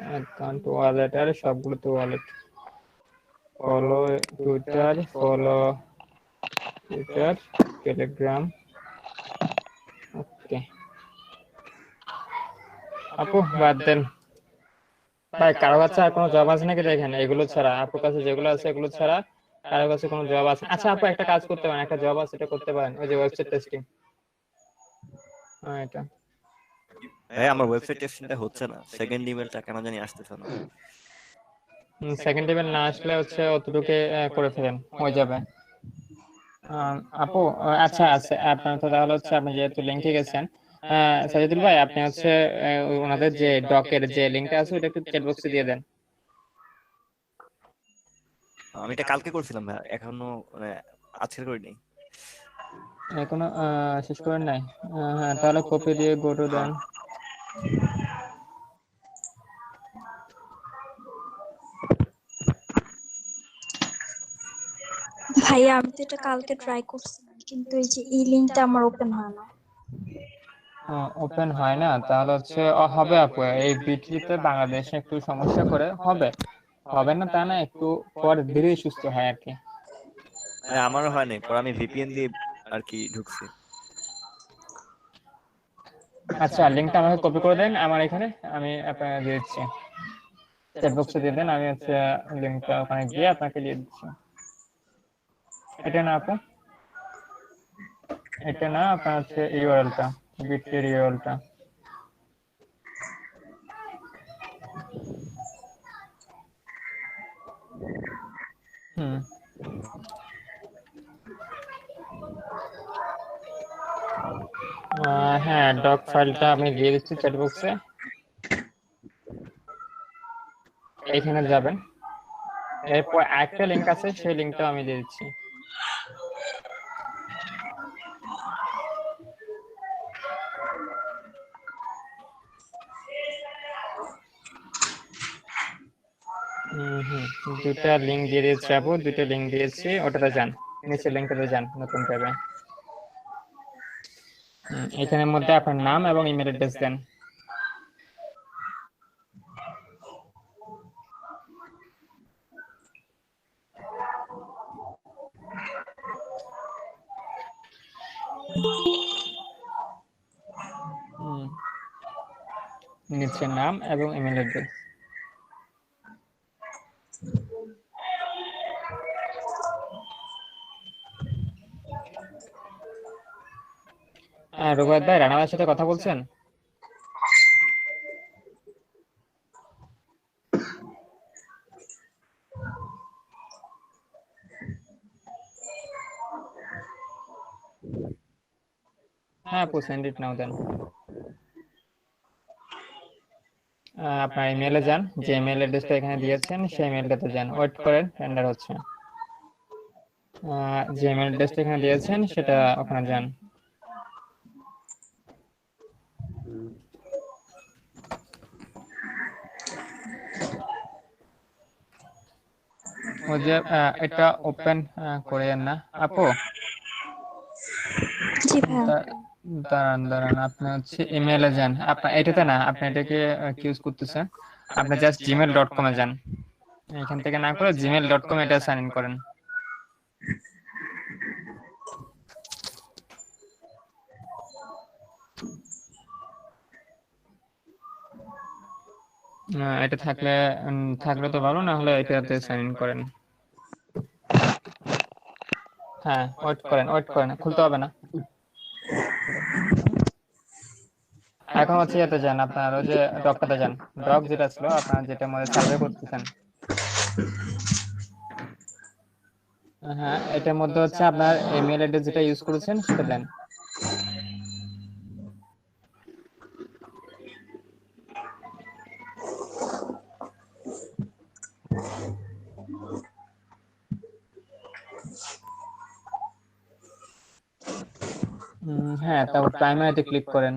Account wallet, আর সবগুলো তো wallet. Follow Twitter, follow Twitter, Telegram. Okay আপু বাদ দেন ভাই। কারো কাছে আর কোনো জব আছে নাকি দেখেন, এগুলো ছাড়া, আপুর কাছে যেগুলো আছে এগুলো ছাড়া কারো কাছে কোনো জব আছে? আচ্ছা আপু একটা কাজ করতে পারেন, একটা জব আছে এটা করতে পারেন, ওই যে ওয়েবসাইট টেস্টিং। এটা ভাই আমার ওয়েবসাইট টেস্টিংটা হচ্ছে না, সেকেন্ড ইমেলটা কেন জানি আসতেছে না। সেকেন্ড লেভেল না আসলে হচ্ছে অতটুকু করে ফেলেন, হয়ে যাবে। আপু আচ্ছা আচ্ছা, আপনার তো তাহলে হচ্ছে আপনি যেহেতু লিঙ্কে গেছেন, সাজিদুল ভাই আপনি হচ্ছে ওনাদের যে ডকের যে লিঙ্কটা আছে ওটা একটু চ্যাট বক্সে দিয়ে দেন। আমি এটা কালকে করছিলাম ভাই, এখনো মানে আজকের করিনি। এখনো শেষ করেন নাই? হ্যাঁ তাহলে কপি দিয়ে গো টু হ্যাঁ। দেন। ভাইয়া আমি তো এটা কালকে ট্রাই করছি, কিন্তু এই যে এই লিঙ্কটা আমার ওপেন হয় না। ওপেন হয় না? তাহলে হচ্ছে হবে আপু, এই বিটিতে বাংলাদেশে একটু সমস্যা করে, হবে হবে না তা না, একটু পর ধীরে সুস্থ হয় আর কি। মানে আমারও হয় নাই, পরে আমি ভিপিএন দিয়ে আর কি ঢুকছি। আচ্ছা লিঙ্কটা আমাকে কপি করে দেন আমার এখানে, আমি আপনাকে দিয়ে দিচ্ছি, চ্যাট বক্সে দিয়ে দেন, আমি হচ্ছে লিঙ্কটা ওখানে গিয়ে আপনাকে দিয়ে দিচ্ছি। এটা না আপু, এটা না, আপনার হচ্ছে ইউআরএলটা, বিটের ইউআরএলটা। হুম হ্যাঁ ডক ফাইলটা আমি দিয়ে দিচ্ছি চ্যাট বক্সে, এইখানে যাবেন, এরপর একটা লিঙ্ক আছে সেই লিঙ্কটা আমি দিয়ে দিচ্ছি। দুটা লিঙ্ক দিয়ে দিয়েছি আপু, দুটো লিঙ্ক দিয়েছি, ওটাতে যান, নিচের লিঙ্কটাতে যান, নতুন ট্যাবে। এখানের মধ্যে আপনার নাম এবং ইমেল অ্যাড্রেস দেন। নিচে নাম এবং ইমেল অ্যাড্রেস। রুবায়ত ভাই রানার সাথে কথা বলছেন? হ্যাঁ আপু সেন্ড ইট নাও দেন। আপনার ইমেলে যান, যে ইমেল অ্যাড্রেসটা এখানে দিয়েছেন সেই ইমেলটাতে যান, ওয়েট করেন, রেন্ডার হচ্ছে। যে ইমেল অ্যাড্রেসটা এখানে দিয়েছেন সেটা ওখানে যান। ওই যে এটা ওপেন করেন না আপু। জি ভাইয়া। দাঁড়ান দাঁড়ান, আপনি হচ্ছে ইমেলে যান, আপনার এটাতে না, আপনি এটাকে কি ইউজ করতেছেন, আপনি জাস্ট gmail.com-এ যান, এখান থেকে না করে gmail.com এটা সাইন ইন করেন। এটা থাকলে থাকলে তো ভালো, না হলে এটাতে সাইন ইন করেন। হ্যাঁ ওয়েট করেন, ওয়েট করেন, খুলতে হবে না। এখন হচ্ছে ইয়েতে যান, আপনার ওই যে ডকটাতে যান, ডক যেটা ছিল আপনার, যেটা মধ্যে সার্ভে করতেছেন। হ্যাঁ এটার মধ্যে হচ্ছে আপনার ইমেল অ্যাড্রেস যেটা ইউজ করেছেন সেটা দেন। হ্যাঁ তারপর প্রাইমারিতে ক্লিক করেন,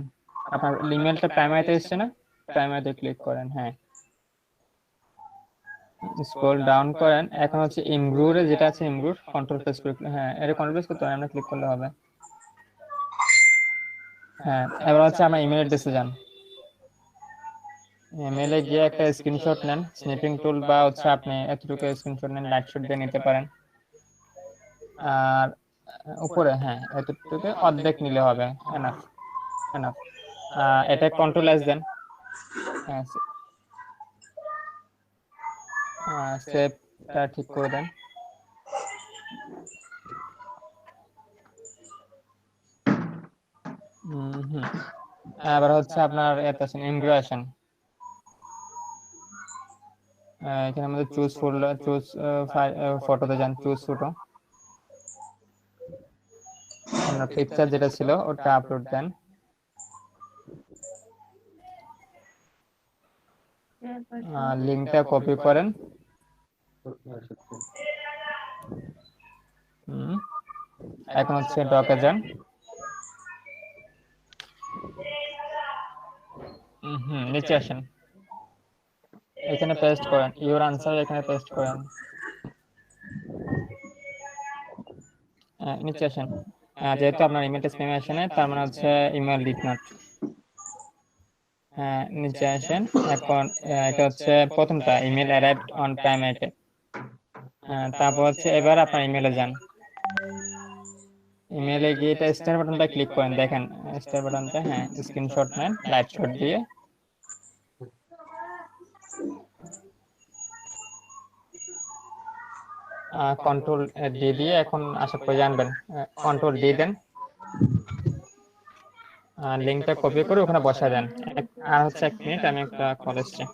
আপনার ইমেলটা প্রাইমারিতে এসছে না, প্রাইমারিতে ক্লিক করেন। হ্যাঁ স্ক্রল ডাউন করেন, এখন হচ্ছে ইমগ্রুরে যেটা আছে, ইমগ্রুর কন্ট্রোল প্রেস করে, হ্যাঁ এটা কন্ট্রোল প্রেস করতে হবে, আমরা ক্লিক করলে হবে। হ্যাঁ এবার হচ্ছে আমার ইমেল অ্যাড্রেসে যান। ইমেলে গিয়ে একটা স্ক্রিনশট নেন, স্নিপিং টুল বা হচ্ছে আপনি এতটুকু স্ক্রিনশট নেন, লাইট শট দিয়ে নিতে পারেন। আর উপরে হ্যাঁ এতটুকু অর্ধেক নিলে হবে, এনাফ এনাফ। এটা কন্ট্রোল এস দেন, সেভটা ঠিক করে দেন। হুম, এবার হচ্ছে আপনার এতে আছেন ইমিগ্রেশন। এখানে আমাদের চুজ ফোল্ডার, চুজ ফটোতে যান, চুজ ফটো, আপনার পিকচার যেটা ছিল ওটা আপলোড দেন। লিঙ্কটা কপি করেন। এখন হচ্ছে ডকে যান। নিচে আসেন, এখানে পেস্ট করেন ইউর আনসার, এখানে পেস্ট করেন। নিচে আসেন। যেহেতু আপনার ইমেলটা স্প্যামে আসে না, তার মানে হচ্ছে ইমেল ডিড নট। হ্যাঁ, নিচে আসেন। এখন এটা হচ্ছে প্রথমটা, ইমেল অ্যারাইভড অন টাইম এটা। তারপর হচ্ছে এবার আপনার ইমেলে যান। ইমেলে গিয়ে এটা স্টার বাটনটা ক্লিক করেন, দেখেন স্টার বাটনটা, হ্যাঁ স্ক্রিনশট নেন লাইট শট দিয়ে। কন্ট্রোল ডি দিয়ে এখন আশা করি জানবেন, কন্ট্রোল ডি দেন, লিঙ্কটা কপি করে ওখানে বসায় দেন। আর হচ্ছে 1 মিনিট, আমি একটা কল এসছে।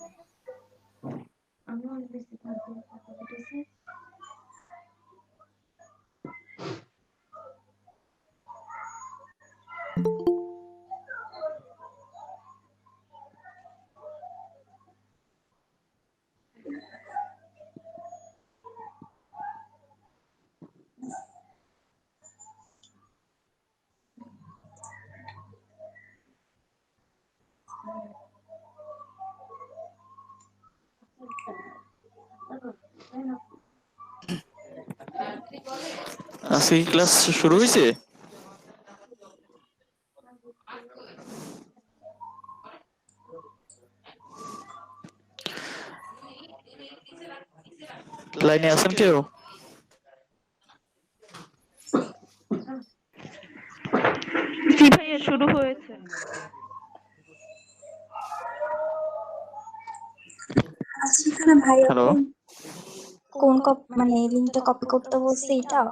আজকে কি ক্লাস শুরু হয়েছে? লাইনে আছেন কেউ? জি ভাইয়া শুরু হয়েছে। আচ্ছা এখানে ভাইয়া হ্যালো, কোন কোন মানে লিঙ্কটা কপি করতে বলছে এটা?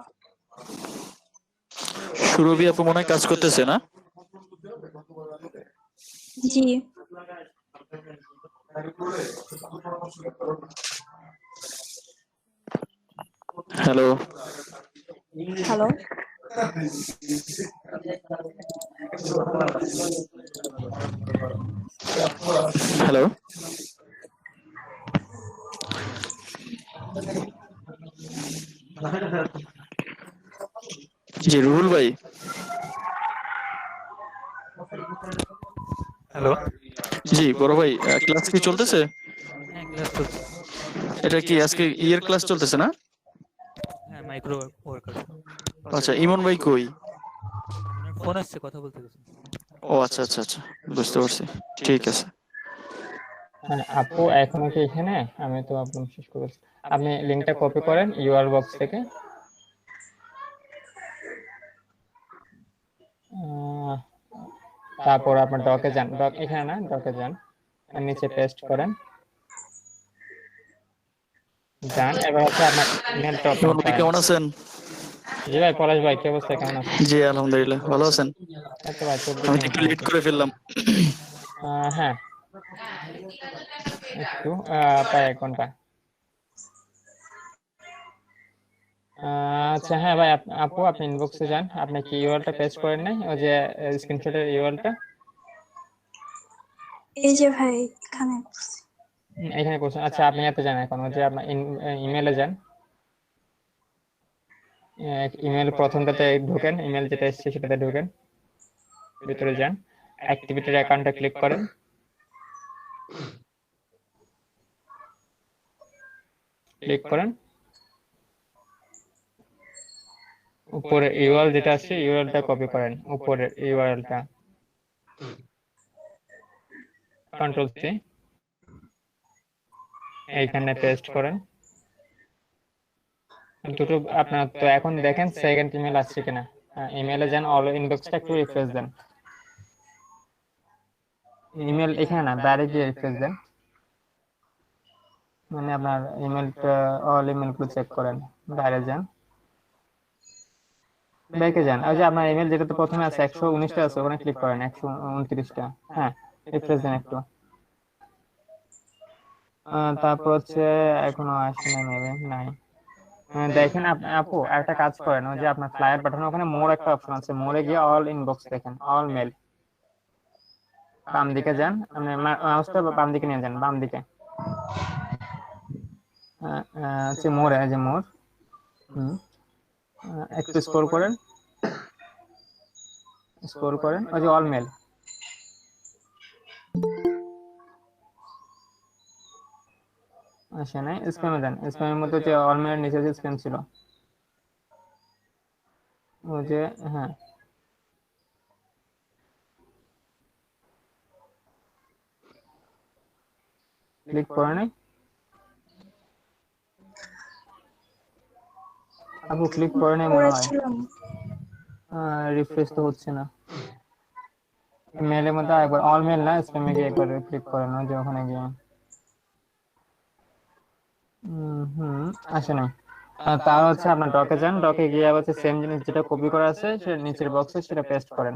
সুরভি আপু মনে হয় কাজ করতেছে না? জি। Hello, hello. হ্যালো, জি রুহুল ভাই। হ্যালো। জি বড় ভাই, ক্লাস কি চলতেছে? হ্যাঁ, ক্লাস চলছে। এটা কি আজকে ইয়ের ক্লাস চলতেছে না? হ্যাঁ, মাইক্রো ওয়ার্কার। আচ্ছা, ইমন ভাই কই? ওনার ফোন আসছে, কথা বলতে গেছেন। ও আচ্ছা আচ্ছা আচ্ছা, বুঝতে পারছি। ঠিক আছে। আপু এখনো কি এখানে? আমি তো আপলোড শেষ করেছি। আপনি লিঙ্কটা কপি করেন ইউআর বক্স থেকে। তারপর আপনার ডকে যান, ডক এখানে না, ডকে যান, আর নিচে পেস্ট করেন, যান। এবার হচ্ছে আপনার ইমেলটা ওপেন ইমন ভাই করেন। কেমন আছেন? জি ভাই, পলাশ ভাই কি অবস্থা, কেমন আছেন? জি আলহামদুলিল্লাহ, ভালো আছেন? এই তো ভাই, 24 আমি তো একটু ঘন্টা লেট আছি। করে ফেললাম। হ্যাঁ, একটু প্রায় 1 ঘন্টা। আচ্ছা হ্যাঁ ভাই, আপু আপনি ইনবক্সে যান। আপনি কি ইউআরটা পেস্ট করেন নাই, ওই যে স্ক্রিনশটের ইউআরটা? এই যে ভাই এখানে করছি। এখানে করছেন, আচ্ছা আপনি এতে যান, এখন ওই যে আপনার ইমেলে যান। ইমেল প্রথমটাতে ঢোকেন, ইমেল যেটা এসেছে সেটাতে ঢোকেন, ভিতরে যান, অ্যাক্টিভিটির অ্যাকাউন্টে ক্লিক করেন, ক্লিক করেন। উপরে ইউআরএল যেটা আছে ইউআরএলটা কপি করেন, উপরের ইউআরএলটা, কন্ট্রোল সি। এইখানে পেস্ট করেন দুটো। আপনার তো এখন দেখেন সেকেন্ড ইমেল আসছে কিনা। ইমেলে যান, অল ইনবক্সটা একটু রিফ্রেশ দেন। ইমেল এখানে না, বাইরে গিয়ে রিফ্রেশ দেন, মানে আপনার ইমেলটা অল ইমেলগুলো চেক করেন। বাইরে যান, ব্যাকে যান, ওই যে আপনার ইমেল যেটা তো প্রথমে আছে 119টা আছে, ওখানে ক্লিক করেন 129টা। হ্যাঁ, রিফ্রেশ দেন একটু। তারপর হচ্ছে এখনো আসে না, মেবে নাই। দেখেন আপু একটা কাজ করেন, ওই যে আপনার ফ্লায়ার পাঠানো ওখানে মোর একটা অপশন আছে, মোরে গিয়ে অল ইনবক্স দেখেন, অল মেল। বাম দিকে যান, আপনি মাউসটা বাম দিকে নিয়ে যান, বাম দিকে হচ্ছে মোর, এই যে মোর। হুম, একটু স্ক্রল করেন, স্ক্রল করেন, ওই যে অল মেল। আসে নাই, স্প্যামে দেন, স্প্যামের মধ্যে যে অল মেলের নিচে যে স্প্যাম ছিল ওই যে, হ্যাঁ ক্লিক করে নাই আপু, ক্লিক করে নাই মনে হয়। করেছিলাম। রিফ্রেশ তো হচ্ছে না। মেলের মধ্যে একবার অল মেল না, স্প্যামে গিয়ে একবার ক্লিক করেন, ওই যে ওখানে গিয়ে। হুম, আসে নাই। তার হচ্ছে আপনার ডকে যান, ডকে গিয়ে হচ্ছে সেম জিনিস যেটা কপি করা আছে সেটা নিচের বক্সে সেটা পেস্ট করেন।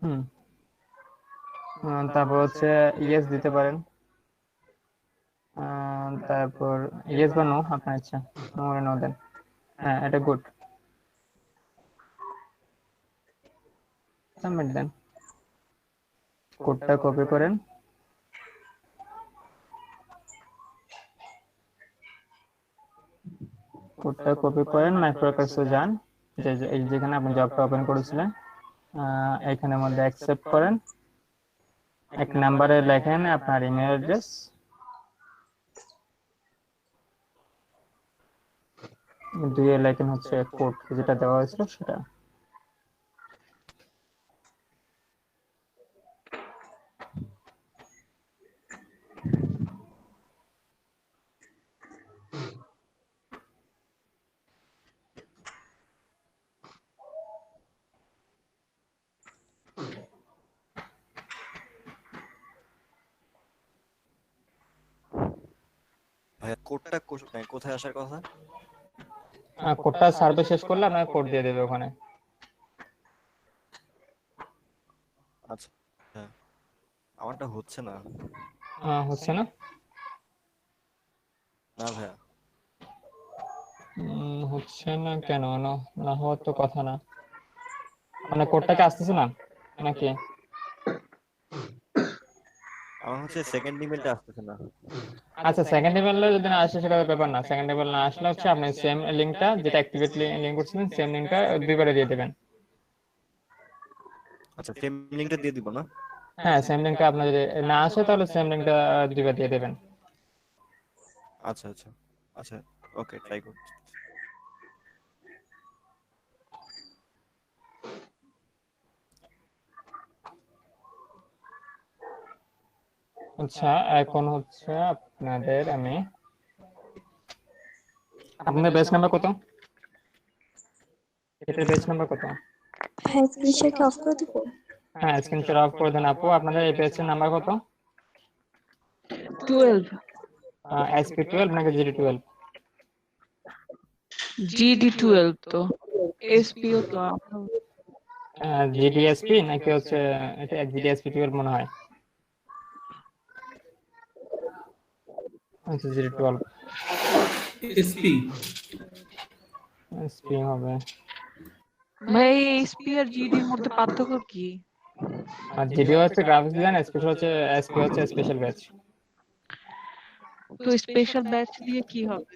হুম, তারপর হচ্ছে ইয়েস দিতে পারেন। তারপর ইয়েস বা নো, আপনার ইচ্ছা, নো নো দেন। হ্যাঁ, এটা গুড, সাবমিট দেন। কোডটা কপি করেন, কোডটা কপি করেন, মাইক্রোকার্সে যান, যেখানে আপনি জবটা ওপেন করেছিলেন, এখানের মধ্যে অ্যাকসেপ্ট করেন। এক নাম্বারে লেখেন আপনার ইমেল অ্যাড্রেস, দুইয়ে লেখেন হচ্ছে কোড যেটা দেওয়া হয়েছিল সেটা। ভাইয়া কোডটা কোথায় আসার কথা? কোডটা সার্ভে শেষ করলে আপনাকে কোড দিয়ে দেবে ওখানে। আচ্ছা, হ্যাঁ, আমারটা হচ্ছে না। হচ্ছে না? না ভাইয়া, হচ্ছে না কেন? না, না হওয়ার তো কথা না। মানে কোডটাকে আসতেছে না নাকি? আমার হচ্ছে সেকেন্ড ইমেলটা আসতেছে না। আচ্ছা, সেকেন্ড ইমেলে যদি না আসে সেটা ব্যাপার না, সেকেন্ড ইমেল না আসলে হচ্ছে আপনি সেম লিঙ্কটা যেটা অ্যাক্টিভেট লিঙ্ক করছিলেন সেম লিঙ্কটা দুইবারে দিয়ে দেবেন। আচ্ছা, সেম লিঙ্কটা দিয়ে দিব না? হ্যাঁ, সেম লিঙ্কটা আপনার যদি না আসে তাহলে সেম লিঙ্কটা দুইবার দিয়ে দেবেন। আচ্ছা আচ্ছা আচ্ছা, ওকে, ট্রাই করছি। আচ্ছা, এখন হচ্ছে আপনাদের আপনাদের বেস নাম্বার কত? এটার বেস নাম্বার কত? হ্যাঁ, স্ক্রিনশট অফ করে দিব। হ্যাঁ, স্ক্রিনশট অফ করে দেন আপু। আপনাদের এই বেসের নাম্বার কত? 12 SP12 নাকি GD12? GD12 তো এসপিও তো GDSP নাকি হচ্ছে এটা GDSP12 মনে হয়। আচ্ছা, GD12 এসপি SP হবে। ভাই এসপি আর জিডির মধ্যে পার্থক্য কি? আর GD হচ্ছে গ্রাফিক্স ডিজাইন, স্পেশাল হচ্ছে SP হচ্ছে স্পেশাল ব্যাচ। তো স্পেশাল ব্যাচ দিয়ে কি হবে?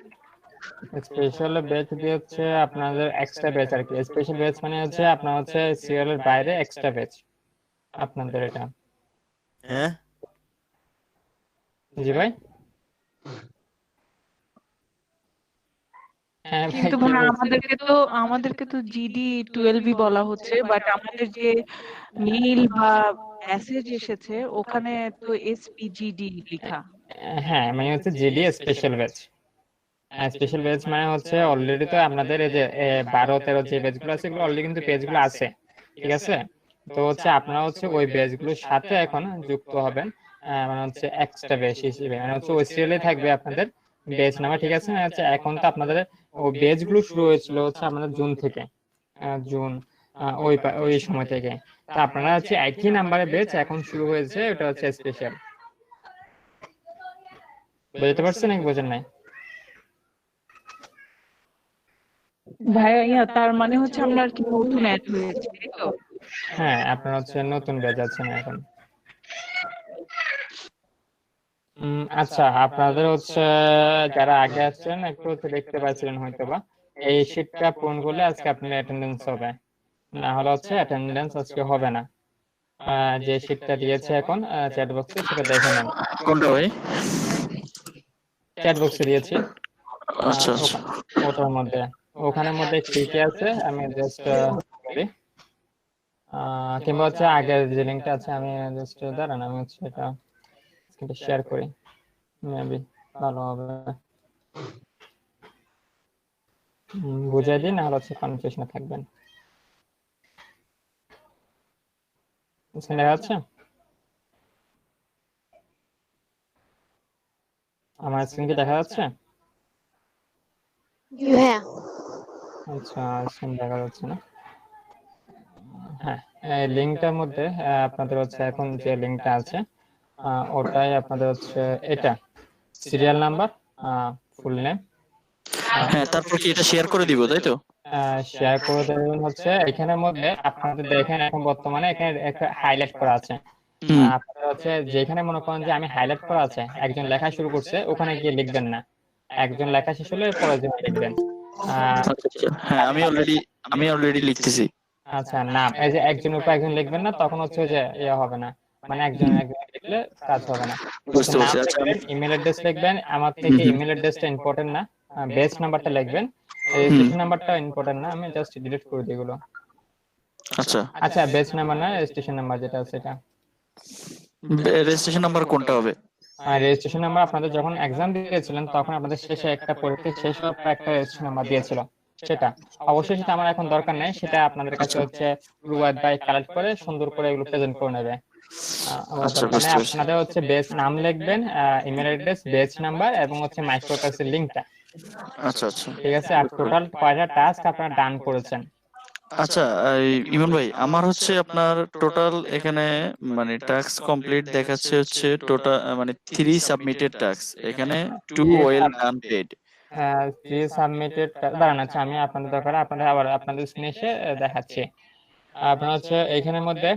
স্পেশাল ব্যাচ দিয়ে হচ্ছে আপনাদের এক্সট্রা ব্যাচ আর কি। স্পেশাল ব্যাচ মানে হচ্ছে আপনার হচ্ছে সিরিয়াল এর বাইরে এক্সট্রা ব্যাচ আপনাদের এটা। হ্যাঁ, জি ভাই? হ্যাঁ ভাই, কিন্তু কি ভাই বলছেন? আমাদেরকে তো জিডি 12ই বলা হচ্ছে, বাট আমাদের যে মেইল বা মেসেজ এসেছে ওখানে তো এসপিজিডি লেখা। হ্যাঁ মানে হচ্ছে GD special batch. Special batch মানে হচ্ছে অলরেডি তো আপনাদের এই যে 12-13 যে ব্যাচ গুলো আছে এগুলো অলরেডি কিন্তু পেজ গুলো আছে, ঠিক আছে। তো হচ্ছে আপনারা হচ্ছে ওই ব্যাচ গুলোর সাথে এখন যুক্ত হবেন, মানে হচ্ছে এক্সট্রা ব্যাচ হিসেবে, মানে হচ্ছে ওই সিরিয়ালে থাকবে আপনাদের ব্যাচ নাম্বার, ঠিক আছে। মানে হচ্ছে এখন তো আপনাদের ওই ব্যাচ গুলো শুরু হয়েছিল হচ্ছে আমাদের জুন থেকে, জুন ওই সময় থেকে। তো আপনারা হচ্ছে একই নাম্বারে ব্যাচ এখন শুরু হয়েছে, ওটা হচ্ছে স্পেশাল। বুঝতে পারছেন নাকি বোঝেন নাই? ভাইয়া তার মানে হচ্ছে আমরা আর কি নতুন অ্যাড হয়েছে, তাই তো? হ্যাঁ আপনার হচ্ছে নতুন ব্যাচ আছেন এখন। আচ্ছা আপনাদের হচ্ছে যারা আগে আসছেন একটু হচ্ছে দেখতে পাচ্ছিলেন হয়তো বা এই শীটটা পূরণ করলে আজকে আপনার অ্যাটেন্ডেন্স হবে, না হলে হচ্ছে অ্যাটেন্ডেন্স আজকে হবে না। যে শীটটা দিয়েছে এখন চ্যাট বক্সে সেটা দেখে নেন। কোনটা ভাই? চ্যাট বক্সে দিয়েছি, আচ্ছা আচ্ছা ওটার মধ্যে ওখানের মধ্যে কি কি আছে আমি জাস্ট বলি, কিংবা হচ্ছে আগের যে লিঙ্কটা আছে আমি জাস্ট দাঁড়ান আমি হচ্ছে এটা শেয়ার করি, মেবি ভালো হবে। বুঝাই দিন না হলে হচ্ছে কনফিউশনে থাকবেন। দেখা যাচ্ছে আমার স্ক্রিন কি দেখা যাচ্ছে? হ্যাঁ আচ্ছা স্ক্রিন দেখা যাচ্ছে না। হ্যাঁ এই লিঙ্কটার মধ্যে আপনাদের হচ্ছে এখন যে লিঙ্কটা আছে ওটাই আপনাদের হচ্ছে এটা সিরিয়াল নাম্বার, ফুল নেম, হ্যাঁ, তারপর কি এটা শেয়ার করে দিব তাই তো? শেয়ার করে দেবেন। হচ্ছে এখানের মধ্যে আপনাদের দেখেন এখন বর্তমানে এখানে একটা হাইলাইট করা আছে, হুম। আপনারা হচ্ছে যেখানে মনে করেন যে আমি হাইলাইট করা আছে একজন লেখা শুরু করছে ওখানে গিয়ে লিখবেন না, একজন লেখা শেষ হলে পরের জন লিখবেন। আচ্ছা, আচ্ছা। হ্যাঁ আমি অলরেডি লিখতেছি। আচ্ছা নাম এই যে একজনের উপর একজন লিখবেন না, তখন হচ্ছে যে ইয়ে হবে না, মানে একজন একজন লিখলে কাজ হবে না। বুঝতে নাম পারছি। আচ্ছা লিখবেন, ইমেল অ্যাড্রেস লিখবেন, আমার থেকে হুম। ইমেল অ্যাড্রেসটা ইম্পর্টেন্ট না, বেস নাম্বারটা লিখবেন, হুম। রেজিস্ট্রেশন নাম্বারটা ইম্পর্টেন্ট না, আমি জাস্ট ডিলিট করে দিই এগুলো। আচ্ছা, আচ্ছা বেস নাম্বার না রেজিস্ট্রেশন নাম্বার যেটা আছে এটা। রেজিস্ট্রেশন নাম্বার কোনটা হবে? আর রেজিস্ট্রেশন নাম্বার আপনাদের যখন এক্সাম দিয়েছিলেন তখন আপনাদের শেষে একটা পরীক্ষা শেষ হওয়ার পর একটা রেজিস্ট্রেশন নাম্বার দিয়েছিল, সেটা অবশ্যই সেটা আমার এখন দরকার নেই, সেটা আপনাদের কাছে হচ্ছে রুয়াদ ভাই কালেক্ট করে সুন্দর করে এগুলো প্রেজেন্ট করে নেবে। আমার আচ্ছা, দরকার নেই, বুঝতে পারছি। আপনাদের হচ্ছে বেস নাম লিখবেন, ইমেল অ্যাড্রেস, বেস নাম্বার এবং হচ্ছে মাইক্রোকাসের লিংকটা, আচ্ছা আচ্ছা ঠিক আছে। আর টোটাল কয়টা টাস্ক আপনারা ডান করেছেন? আচ্ছা, ইমন ভাই, আমার হচ্ছে আপনার টোটাল এখানে মানে টাস্ক কমপ্লিট দেখাচ্ছে হচ্ছে টোটাল মানে 3 সাবমিটেড টাস্ক, এখানে 2 well done paid. Pre submitted, দাঁড়ান আচ্ছা আমি আপনাদের দরকার আপনাদের আবার আপনাদের স্ক্রিনে এসে দেখাচ্ছি। আপনার হচ্ছে এইখানের মধ্যে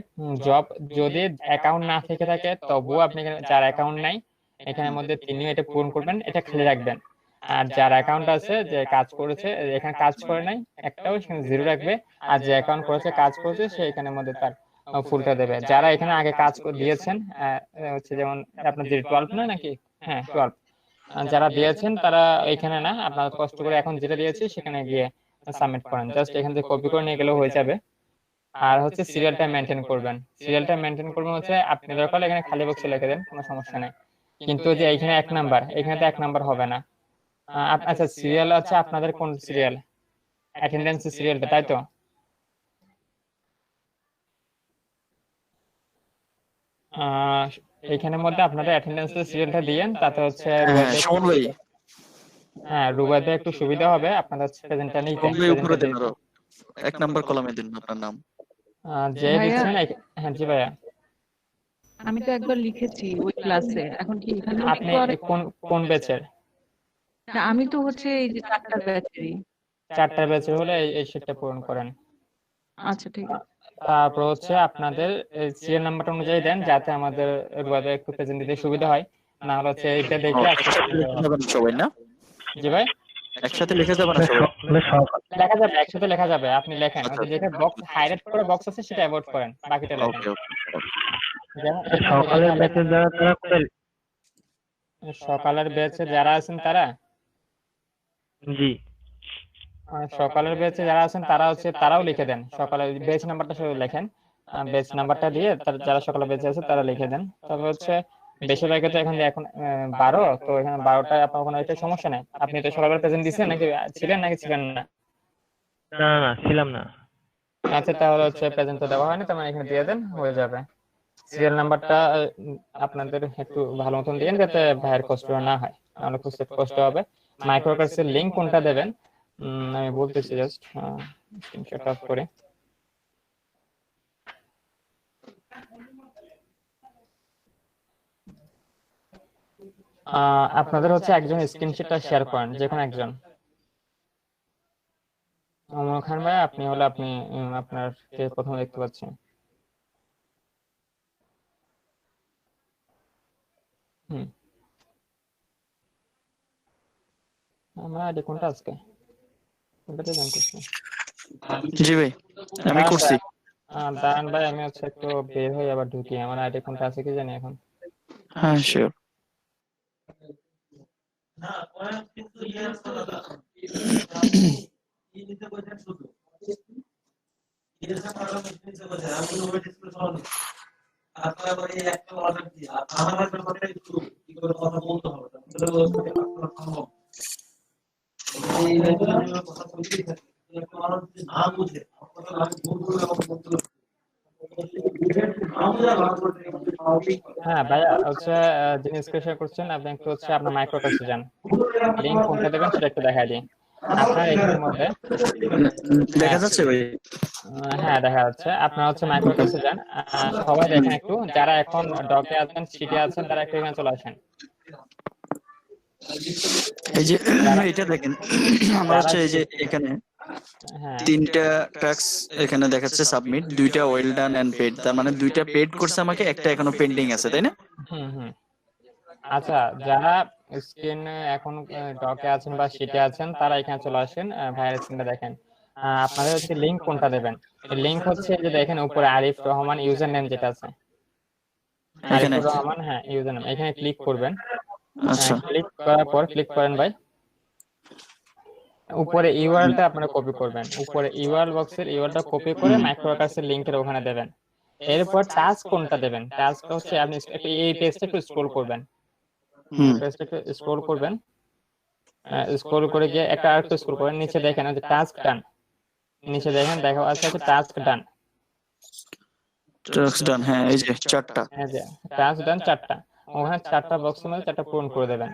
জব যদি অ্যাকাউন্ট না থেকে থাকে তবুও আপনি এখানে যার অ্যাকাউন্ট নাই এখানের মধ্যে তিনিও এটা পূরণ করবেন, এটা খালি রাখবেন। আর যার অ্যাকাউন্ট আছে যে কাজ করেছে এখানে কাজ করে নাই একটাও সেখানে জিরো রাখবে, আর যে অ্যাকাউন্ট করেছে কাজ করেছে সে এখানের মধ্যে তার ফুলটা দেবে। যারা এখানে আগে কাজ দিয়েছেন হচ্ছে যেমন আপনার যে 12 না নাকি, হ্যাঁ 12, যারা দিয়েছেন তারা এখানে না, আপনারা কষ্ট করে এখন যেটা দিয়েছি সেখানে গিয়ে সাবমিট করেন, জাস্ট এখান থেকে কপি করে নিয়ে গেলেও হয়ে যাবে। আর হচ্ছে সিরিয়ালটা মেনটেন করবেন, সিরিয়ালটা মেনটেন করবেন হচ্ছে আপনি দরকার হলে এখানে খালি বক্সে লিখে দেন, কোনো সমস্যা নেই, কিন্তু যে এখানে 1 নাম্বার এখানে তো 1 নাম্বার হবে না। আচ্ছা সিরিয়াল আছে আপনাদের কোন সিরিয়াল? অ্যাটেন্ডেন্স সিরিয়ালটা তাই তো? আহ এইখানের মধ্যে আপনাদের অ্যাটেন্ডেন্স সিরিয়ালটা দিয়েন, তাতে হচ্ছে হ্যাঁ সুমন ভাই, হ্যাঁ রুবাইতে একটু সুবিধা হবে আপনাদের হচ্ছে প্রেজেন্টটা নিতে, সুমন ভাই উপরে দেন প্রেজেন্টটা আরো 1 নাম্বার কলামে দিন আপনার নাম। যে ভাইয়া দিচ্ছেন হ্যাঁ জি ভাইয়া। আমি তো একবার লিখেছি ওই ক্লাসে, এখন কি এখানে আপনি লিখবো আর? কোন কোন ব্যাচের? না, আমি তো হচ্ছে এই যে 4টা ব্যাচেরই। 4টা ব্যাচের হলে এই শীটটা পূরণ করেন। আচ্ছা ঠিক আছে। তারপর হচ্ছে আপনাদের সিরিয়াল নাম্বারটা অনুযায়ী দেন যাতে আমাদের রুবাইতে একটু প্রেজেন্ট দিতে সুবিধা হয়, না হলে হচ্ছে এইটা ও, দেখে আজকে একসাথে লিখে যাবেন সবাই না? জি ভাই একসাথে লিখে যাবেন না সবাই? লেখা যাবে, একসাথে লেখা যাবে, আপনি লেখেন আচ্ছা হচ্ছে যেটা বক্স হাইলাইট করে বক্স আছে সেটা অ্যাভয়েড করেন, বাকিটা লেখেন। ওকে ওকে। যেমন সকালের ব্যাচে যারা সকালের ব্যাচে যারা আছেন তারা জি সকালের ব্যাচে যারা আছেন তারা হচ্ছে তারাও লিখে দেন, সকালের ব্যাচ নাম্বারটা শুধু লেখেন, বেচ নাম্বারটা দিয়ে তার যারা সকলে বেঁচে আছে তারা লিখে দেন। তবে হচ্ছে বেশিরভাগ ক্ষেত্রে এখন 12, তো এখানে 12টায় আপনার কোনো একটা সমস্যা নেই। আপনি তো সকালবেলা প্রেজেন্ট দিচ্ছেন নাকি ছিলেন না? না না না, ছিলাম না। আচ্ছা, তাহলে হচ্ছে প্রেজেন্ট তো দেওয়া হয়নি, তার মানে এখানে দিয়ে দেন, হয়ে যাবে। সিরিয়াল নাম্বারটা আপনাদের একটু ভালো মতন দিন যাতে ভাইয়ের কষ্ট না হয়, নাহলে খুঁজতে কষ্ট হবে। মাইক্রোকার্সের লিংক কোনটা দেবেন আমি বলতেছি, জাস্ট স্ক্রিনশট অফ করে। আপনাদের হচ্ছে একজন স্ক্রিনশটটা শেয়ার করেন, যে কোনো একজন। অমর খান ভাই, আপনি হলে আপনি আপনার কে প্রথমে দেখতে পাচ্ছেন। হুম, আমরা আইডি কোনটা আজকে কোনটাতে জান করছি। জি ভাই, আমি করছি। দাঁড়ান ভাই, আমি হচ্ছে একটু বের হয়ে আবার ঢুকি, আমার আইডি কোনটা আছে কি জানি এখন। হ্যাঁ শিওর। হ্যাঁ ভাইয়া, হচ্ছে যিনি স্ক্রিন করছেন আপনি একটু হচ্ছে আপনার মাইক্রোকার্সে যান, লিংক কোনটা দেবেন সেটা একটু দেখাই দিই। আপনার এখানের মধ্যে দেখা হ্যাঁ যাচ্ছে ভাই? হ্যাঁ দেখা যাচ্ছে। আপনার হচ্ছে মাইক্রোকার্সে যান, সবাই দেখেন একটু, যারা এখন ডকে আছেন সিটে আছেন তারা একটু এখানে চলে আসেন। এই যে যারা এটা দেখেন, আমার যারা হচ্ছে এই যে এখানে হ্যাঁ 3টা টাস্ক এখানে দেখাচ্ছে সাবমিট, 2টা ওয়েল ডান এন্ড পেড, তার মানে 2টা পেড করছে আমাকে, একটা এখনো পেন্ডিং আছে, তাই না? হুম। আচ্ছা, যারা স্ক্রিনে এখন ডকে আছেন বা শিটে আছেন তারা এখানে চলে আসেন, ভাইয়ের স্ক্রিনটা দেখেন। আপনাদের হচ্ছে লিংক কোনটা দেবেন, লিংক হচ্ছে এই যে দেখেন উপরে আরিফ রহমান ইউজার নেম যেটা আছে, এখানে আরিফুর রহমান, হ্যাঁ ইউজার নেম, এখানে ক্লিক করবেন। আচ্ছা ক্লিক করার পর ক্লিক করেন ভাই, উপরে ইউআরএলটা আপনারা কপি করবেন, উপরে ইউআরএল বক্সের ইউআরএলটা কপি করে মাইক্রোকার্সের লিংকের ওখানে দেবেন। এরপর টাস্ক কোনটা দেবেন, টাস্ক হচ্ছে আপনি এই পেজটা একটু স্ক্রল করবেন, হুম পেজটা একটু স্ক্রল করবেন, স্ক্রল করে গিয়ে একটা আরেকটু স্ক্রল করেন, নিচে দেখেন যে টাস্ক ডান, নিচে দেখেন দেখা আছে টাস্ক ডান। টাস্ক ডান, হ্যাঁ এই যে 4টা। হ্যাঁ যে টাস্ক ডান 4টা, ওখানে 4টা বক্সের মধ্যে 4টা পূরণ করে দেবেন।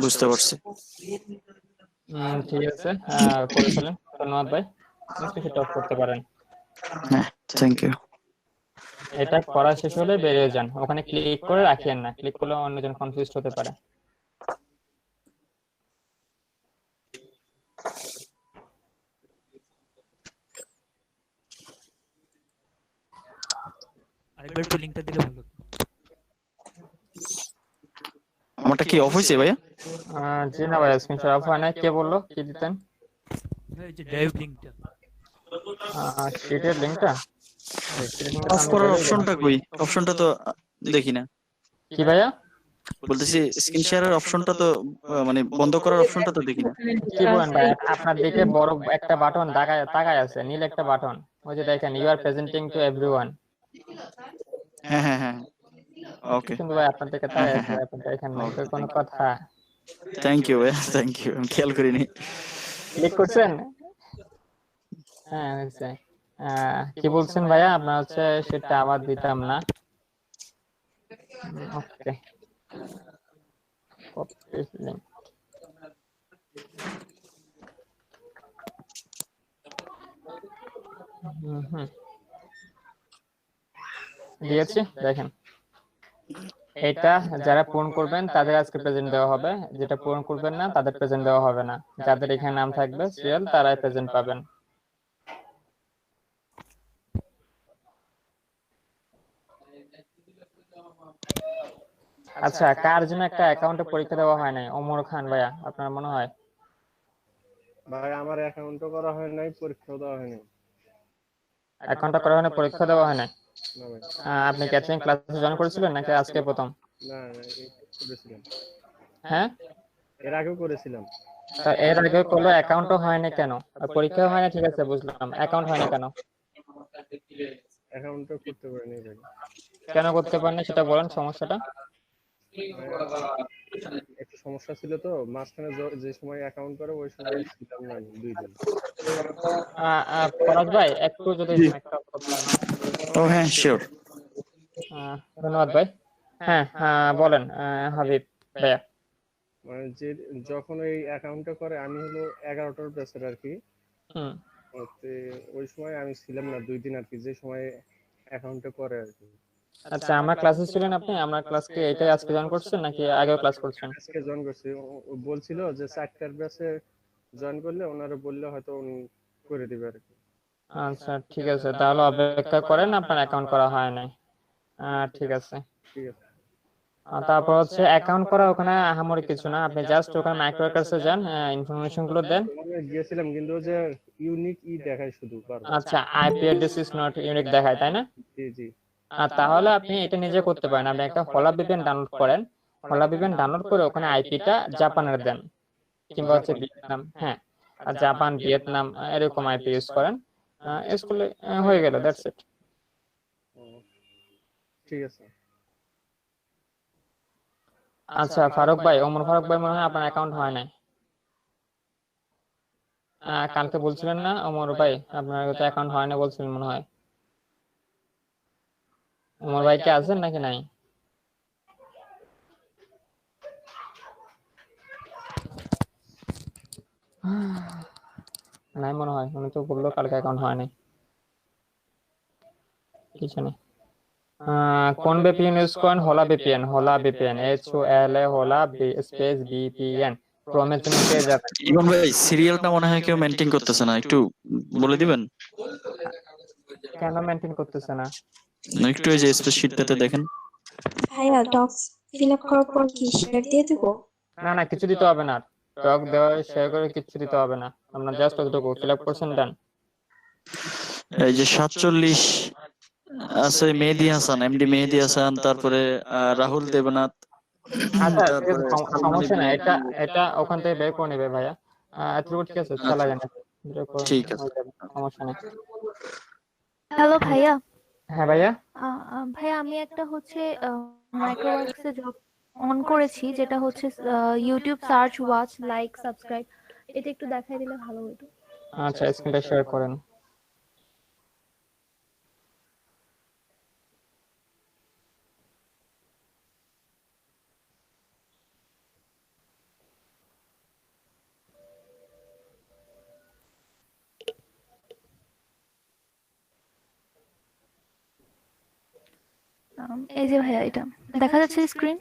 বুঝতে পারছি। ঠিক আছে, করে ফেলেন, ধন্যবাদ ভাই, স্ক্রিনশট অফ করতে পারেন। হ্যাঁ থ্যাংক ইউ। এটা করা শেষ হলে বেরিয়ে যান, ওখানে ক্লিক করে রাখিয়েন না, ক্লিক করলে অন্যজন কনফিউজ হতে পারে। আরেকবার একটু লিংকটা দিলে ভালো হতো। আমারটা কি অফ হয়েছে ভাইয়া? জি না ভাই, স্ক্রিনশট অফ হয় না। কে বললো কি দিতেন? ভাই, এই যে ড্রাইভ লিংকটা। শিটের লিংকটা, অফ করার অপশনটা কই? অপশনটা তো দেখি না। কি ভাইয়া বলতেছি স্ক্রিন শেয়ারের অপশনটা তো মানে বন্ধ করার অপশনটা তো দেখি না। কি বলেন ভাই? আপনার দিকে বড় একটা বাটন তাকায় আছে, নীল একটা বাটন, ওই যে দেখেন you are presenting to everyone. হ্যাঁ হ্যাঁ হ্যাঁ ওকে। কিন্তু ভাই আপনার দিকে তাকায় আছে, আপনার এখানে নাই, তো কোনো কথা। থ্যাংক ইউ ভাইয়া, থ্যাংক ইউ, আমি খেয়াল করিনি। ক্লিক করছেন? হ্যাঁ হয়েছে। কি বলছেন ভাইয়া, আপনার হচ্ছে সেটা আবার দিতাম না। ওকে, কপি লিংক। হুম দিয়েছি, দেখেন। এটা যারা পূরণ করবেন তাদের আজকে প্রেজেন্ট দেওয়া হবে, যেটা পূরণ করবেন না তাদের প্রেজেন্ট দেওয়া হবে না। যাদের এখানে নাম থাকবে সিরিয়াল তারাই প্রেজেন্ট পাবেন। আচ্ছা, কার জন্য একটা অ্যাকাউন্টে পরীক্ষা দেওয়া হয় নাই? ওমর খান ভাইয়া, আপনার মনে হয়? ভাই আমার অ্যাকাউন্টও করা হয় নাই, পরীক্ষাও দেওয়া হয় নাই। অ্যাকাউন্টটা করা হয় না, পরীক্ষা দেওয়া হয় না? না ভাই। আপনি ক্যাটারিং ক্লাসে জয়েন করেছিলেন নাকি আজকে প্রথম? না করেছিলাম, হ্যাঁ, এর আগেও করেছিলাম। তা এর আগে করলো, অ্যাকাউন্টও হয় না কেন? পরীক্ষা হয় না, ঠিক আছে বুঝলাম, অ্যাকাউন্ট হয় না কেন? অ্যাকাউন্টটা করতে পারিনি ভাই। কেন করতে পারেন না সেটা বলেন সমস্যাটা। একটু সমস্যা ছিল তো, মাঝখানে যে সময় অ্যাকাউন্ট করে ওই সময় ছিলাম না আমি 2 দিন। ফরাজ ভাই একটু যদি জি। মাইকটা অফ করতেন। ও হ্যাঁ, শিওর। ধন্যবাদ ভাই। হ্যাঁ বলেন হাবিব ভাইয়া। মানে যে যখন ওই অ্যাকাউন্টটা করে আমি হলো 11টার ব্যাচের আর কি। হুম। ওই সময় আমি ছিলাম না 2 দিন আর কি, যে সময় অ্যাকাউন্টটা করে আর কি। আচ্ছা আমার ক্লাসে ছিলেন আপনি? আমার ক্লাসকে এটাই আজকে জয়েন করছেন নাকি আগেও ক্লাস করছেন? আজকে জয়েন করছি। ও বলছিল যে 4টার ব্যাচে জয়েন করলে ওনারা বললে হয়তো উনি করে দিবে আর কি। আচ্ছা ঠিক আছে, তাহলে অপেক্ষা করেন, আপনার অ্যাকাউন্ট করা হয় নাই। ঠিক আছে। ঠিক আছে। তারপর হচ্ছে অ্যাকাউন্ট করা ওখানে আহামরি কিছু না, আপনি জাস্ট ওখানে মাইক্রো কাছে যান, ইনফরমেশন গুলো দেন। ওখানে গিয়েছিলাম কিন্তু ওই যে ইউনিক দেখায় শুধু বারবার। আচ্ছা IP address is not unique দেখায় তাই না? জি জি। তাহলে আপনি এটা নিজে করতে পারেন, আপনি একটা হলা ভিপিএন ডাউনলোড করেন। হলা ভিপিএন ডাউনলোড করে ওখানে আইপিটা জাপানের দেন, কিংবা হচ্ছে জাপান। ভিয়েতনাম। হ্যাঁ, আর জাপান ভিয়েতনাম এরকম আইপি ইউজ করেন, ইউজ করলে হয়ে গেল, দ্যাটস ইট। ঠিক আছে। আচ্ছা ফারুক ভাই, ওমর ফারুক ভাই মনে হয় আপনার অ্যাকাউন্ট হয় নাই। কালকে বলছিলেন না ওমর ভাই আপনার তো অ্যাকাউন্ট হয় না বলছিলেন মনে হয়। ওমর ভাই কি আছেন নাকি নাই? নাই মনে হয়, উনি তো বললো কালকে অ্যাকাউন্ট হয় নাই। কি জানি কোন ভিপিএন ইউজ করেন? হলা ভিপিএন, হলা ভিপিএন HOLA হলা স্পেস VPN ক্রোমের জন্য পেয়ে যাবেন। ইমন ভাই, সিরিয়ালটা মনে হয় কেউ মেনটেন করতেছে না, একটু বলে দিবেন? কেন মেনটেন করতেছে না? একটু এই যে স্প্রেডশিটটাতে দেখেন। ভাইয়া ডক্স ফিল আপ করার পর কি শেয়ার দিয়ে দেবো? না না, কিছু দিতে হবে না, টক দেওয়া শেয়ার করে কিছু দিতে হবে না, আপনার জাস্ট ওটুকু ফিল আপ করছেন ডান। এই যে 47 আছে মেহেদী হাসান, এমডি মেহেদী হাসান, তারপরে রাহুল দেবনাথ, আচ্ছা ঠিক আছে, তারপরে সালমান সমস্যা ইবনে না, এটা আব্দুল। এটা ওখান থেকে বের করে নেবে ভাইয়া। এতটুকু ঠিক আছে, চালা আচ্ছা, যাবে, বের করে ঠিক আছে। হয়ে যাবে, সমস্যা নেই। হ্যালো ভাইয়া। হ্যাঁ ভাইয়া। ভাইয়া আমি একটা হচ্ছে মাইক্রোওয়ার্কসে জব অন করেছি, যেটা হচ্ছে YouTube search, watch, like, subscribe. এটা একটু দেখাই দিলে ভালো হতো। আচ্ছা স্ক্রিনটা শেয়ার করেন। এই যে ভাইয়া, এটা দেখা যাচ্ছে স্ক্রিন?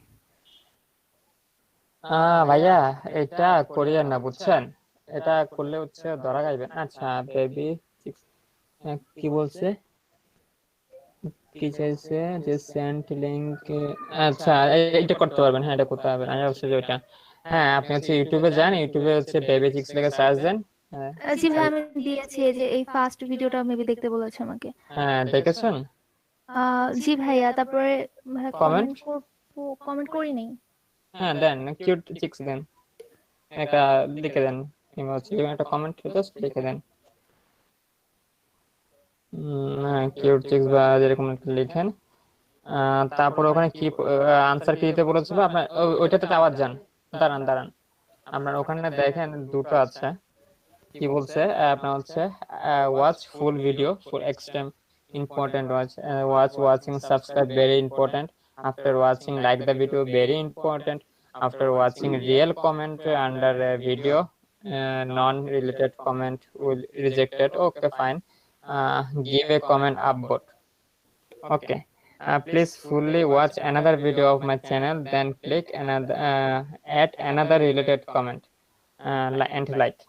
ভাইয়া এটা করিয়েন না বুঝছেন, এটা করলে হচ্ছে ধরা খাইবেন। আচ্ছা বেবি কি বলছে, কি চাইছে যে সেন্ড লিংক। আচ্ছা এইটা করতে পারবেন, হ্যাঁ এটা করতে পারবেন, আমি ভাবছি যে ওইটা। হ্যাঁ আপনি হচ্ছে ইউটিউবে যান, ইউটিউবে হচ্ছে বেবি চিক্স লিখে সার্চ দেন। হ্যাঁ জি ভাই, আমি দিয়েছি, এই যে এই ফার্স্ট ভিডিওটা মেবি দেখতে বলেছে আমাকে। হ্যাঁ দেখেছেন? জি ভাইয়া, তারপরে কমেন্ট, কমেন্ট করি নাই। হ্যাঁ দেন, কিউট চিক্স দেন, একটা লিখে দেন, কিংবা হচ্ছে একটা কমেন্ট জাস্ট লিখে দেন। কিউট চিক্স বা যেরকম একটা লিখেন। তারপর ওখানে কি আনসার কি দিতে বলেছিল আপনার, ওইটাতে আবার যান। দাঁড়ান দাঁড়ান, আপনার ওখানে দেখেন দুটো আছে, কি বলছে আপনার হচ্ছে watch full video full extreme important, watch watching subscribe very important, after watching like the video very important, after watching real comment under video non related comment will rejected, okay fine, give a comment upvote, okay. Please fully watch another video of my channel, then click another add another related comment and like,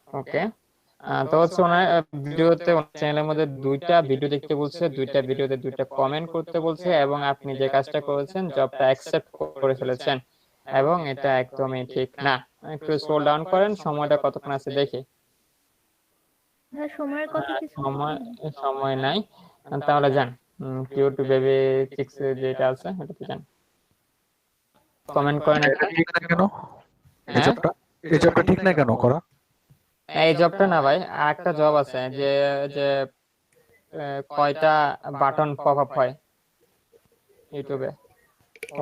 okay. তো হচ্ছে ওনার ভিডিওতে চ্যানেলের মধ্যে দুইটা video দেখতে বলছে, দুইটা ভিডিওতে দুইটা কমেন্ট করতে বলছে, এবং আপনি যে কাজটা করেছেন জবটা অ্যাকসেপ্ট করে ফেলেছেন, এবং এটা একদমই ঠিক না। একটু স্ক্রল ডাউন করেন, সময়টা কতক্ষণ আছে দেখি। সময়ের কথা কিছু সময় সময় নাই, তাহলে যান কিউট বেবি চিক্স যেটা আছে ওটাতে যান, কমেন্ট করেন একটা। কেন এই হ্যাঁ জবটা, এই জবটা ঠিক না কেন করা? এই জবটা না ভাই, আরেকটা জব আছে যে যে কয়টা বাটন পপ আপ হয় ইউটিউবে?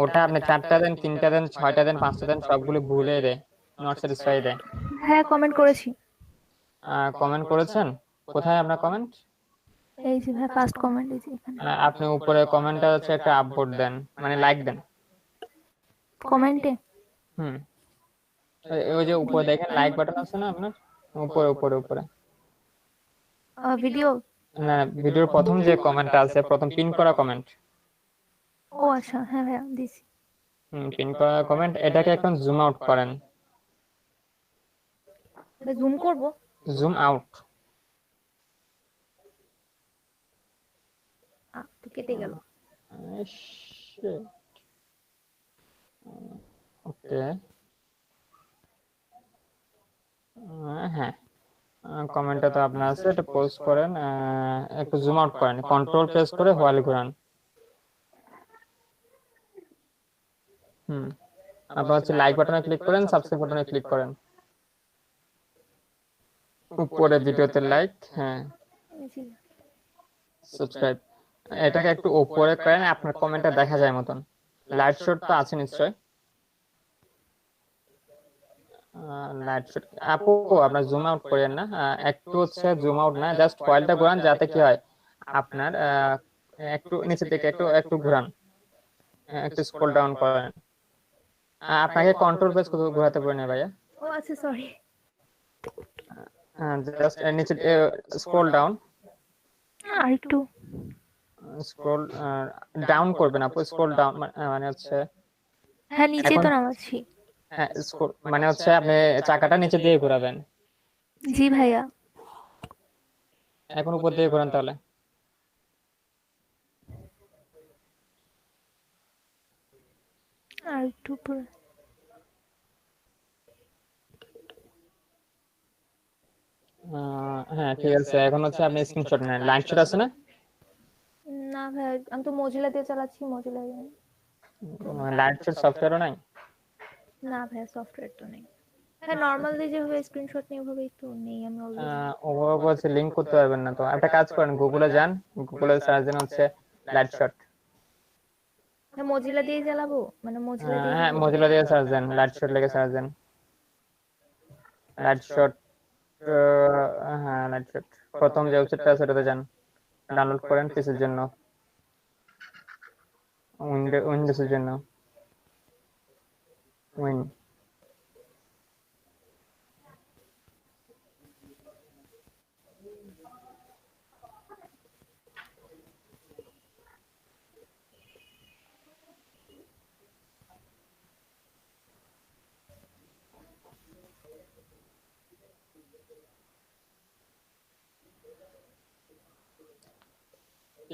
ওটা আপনি 4টা দেন, 3টা দেন, 6টা দেন, 5টা দেন, সবগুলো ভুলে দেয়, নট স্যাটিসফাই দেয়। হ্যাঁ, কমেন্ট করেছি। কমেন্ট করেছেন? কোথায় আপনার কমেন্ট? এই যে ভাই ফার্স্ট কমেন্ট এই যে এখানে। আপনি উপরে কমেন্টটা হচ্ছে একটা আপভোট দেন, মানে লাইক দেন। কমেন্টে হুম, ওই যে উপরে দেখেন লাইক বাটন আছে না আপনার? উপরে উপরে উপরে। ভিডিও। না, ভিডিওর প্রথম যে কমেন্টটা আছে, প্রথম পিন করা কমেন্ট। ও আচ্ছা, হ্যাঁ ভাইয়া দিছি। পিন করা কমেন্ট, এটাকে এখন জুম আউট করেন। জুম করব? Zoom out. তো কেটে গেল। ওকে, হ্যাঁ, কমেন্টটা তো আপনার আছে, এটা পোস্ট করেন। একটু জুম আউট করেন, কন্ট্রোল প্রেস করে হোয়াইল ঘোরান। আপনার হচ্ছে লাইক বাটনে ক্লিক করেন, সাবস্ক্রাইব বাটনে ক্লিক করেন, উপরে ভিডিওতে লাইক, হ্যাঁ, সাবস্ক্রাইব। এটাকে একটু উপরে করেন, আপনার কমেন্টটা দেখা যায় মতন। লাইট শট তো আছে নিশ্চয়। লাইট শট আপু, আপনার জুম আউট করেন না, একটু হচ্ছে জুম আউট না, জাস্ট কয়েলটা ঘোরান, যাতে কি হয় আপনার একটু নিচে থেকে একটু একটু ঘোরান, একটু স্ক্রল ডাউন করেন। আপনাকে কন্ট্রোল প্রেস ঘোরাতে পারেন না ভাইয়া। ও আচ্ছা, সরি। জাস্ট নিচে স্ক্রল ডাউন, আর একটু স্ক্রল ডাউন করবেন আপু, স্ক্রল ডাউন মানে হচ্ছে হ্যাঁ, নিচে তো নামাচ্ছি। মানে হচ্ছে আপনি চাকাটা নিচে দিয়ে ঘোরাবেন। জি ভাইয়া। এখন উপর দিয়ে ঘোরান তাহলে। আর একটু উপরে। হ্যাঁ ঠিক আছে, এখন হচ্ছে আপনি স্ক্রিনশট নেন। লাইন শট আছে না? না ভাইয়া, আমি তো মজিলা দিয়ে চালাচ্ছি, মজিলা দিয়ে। লাইন শট সফটওয়্যারও নাই? না ভাইয়া, সফটওয়্যার তো নেই। হ্যাঁ, নরমাল দিয়ে যেভাবে স্ক্রিনশট নিয়ে ওভাবেই তো নেই আমি অলরেডি। ওভাবে হচ্ছে লিংক করতে পারবেন না তো। একটা কাজ করেন, গুগলে যান, গুগলে সার্চ দেন হচ্ছে লাইট শট। হ্যাঁ, মজিলা দিয়ে চালাবো, মানে মজিলা দিয়ে। হ্যাঁ, মজিলা দিয়ে সার্চ দেন, লাইট শট লিখে সার্চ দেন। লাইট শট, হ্যাঁ লাইট শট, প্রথম যে ওয়েবসাইটটা আছে ওটাতে যান, ডাউনলোড করেন পিসির জন্য, উইন্ডোজের জন্য, উইন।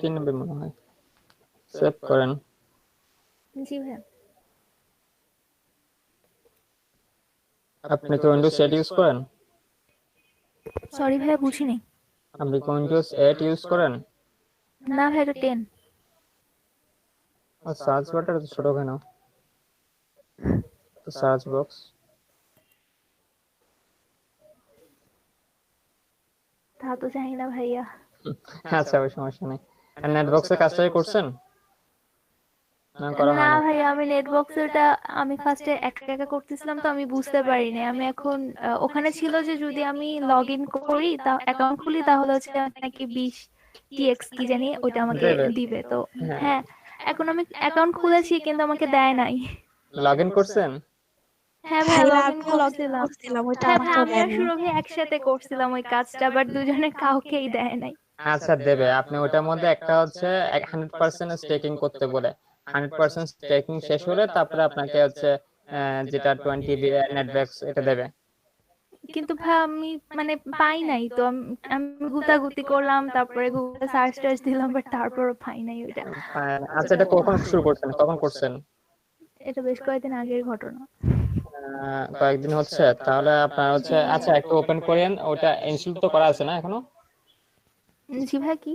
তিন নম্বর মনে হয়, সেভ করেন। জি ভাইয়া। আপনি কি উইন্ডোজ 8 ইউজ করেন? সরি ভাইয়া, বুঝিনি। আপনি কি উইন্ডোজ 8 ইউজ করেন? না ভাইয়া, এটা 10। সার্চ বারটা তো ছোট কেন? Search box. তা তো জানি না ভাইয়া। আচ্ছা, ওই সমস্যা নেই। নেট বক্সের কাজটাই করছেন না? করা না হয়নি? ভাইয়া, আমি নেটবক্সটা আমি ফার্স্টে একা একা করতেছিলাম, তো আমি বুঝতে পারিনি। আমি এখন ওখানে ছিল যে যদি আমি লগ ইন করি, তা অ্যাকাউন্ট খুলি, তাহলে হচ্ছে নাকি 20 TX কি জানি ওইটা আমাকে দেবে। দিবে। তো হ্যাঁ। হ্যাঁ, এখন আমি অ্যাকাউন্ট খুলেছি কিন্তু আমাকে দেয় নাই। লগ ইন করছেন? হ্যাঁ ভাইয়া, লগ ইন আমিও login করছিলাম। করছিলাম, ওইটা হ্যাঁ ভাইয়া, আমাকেও আমি আর দেয়নি। সুরভি একসাথে করছিলাম ওই কাজটা, বাট দুজনে কাউকেই দেয় নাই। আচ্ছা দেবে। আপনি ওটার মধ্যে একটা হচ্ছে 100% স্টেকিং করতে বলে, 100% স্টেকিং শেষ হলে তারপরে আপনাকে হচ্ছে যেটা 20 নেটব্যাকস এটা দেবে। কিন্তু ভাইয়া আমি মানে পাই নাই তো। আমি গুতাগুতি করলাম, তারপরে গুগলে সার্চ টার্চ দিলাম, বাট তারপরও পাই নাই ওইটা। আচ্ছা, এটা কখন শুরু করছেন, কখন করছেন? এটা বেশ কয়েকদিন আগের ঘটনা। কয়েকদিন হচ্ছে? তাহলে আপনার হচ্ছে, আচ্ছা একটু ওপেন করেন। ওটা ইনস্টল তো করা আছে না এখনো? জি ভাই, কি?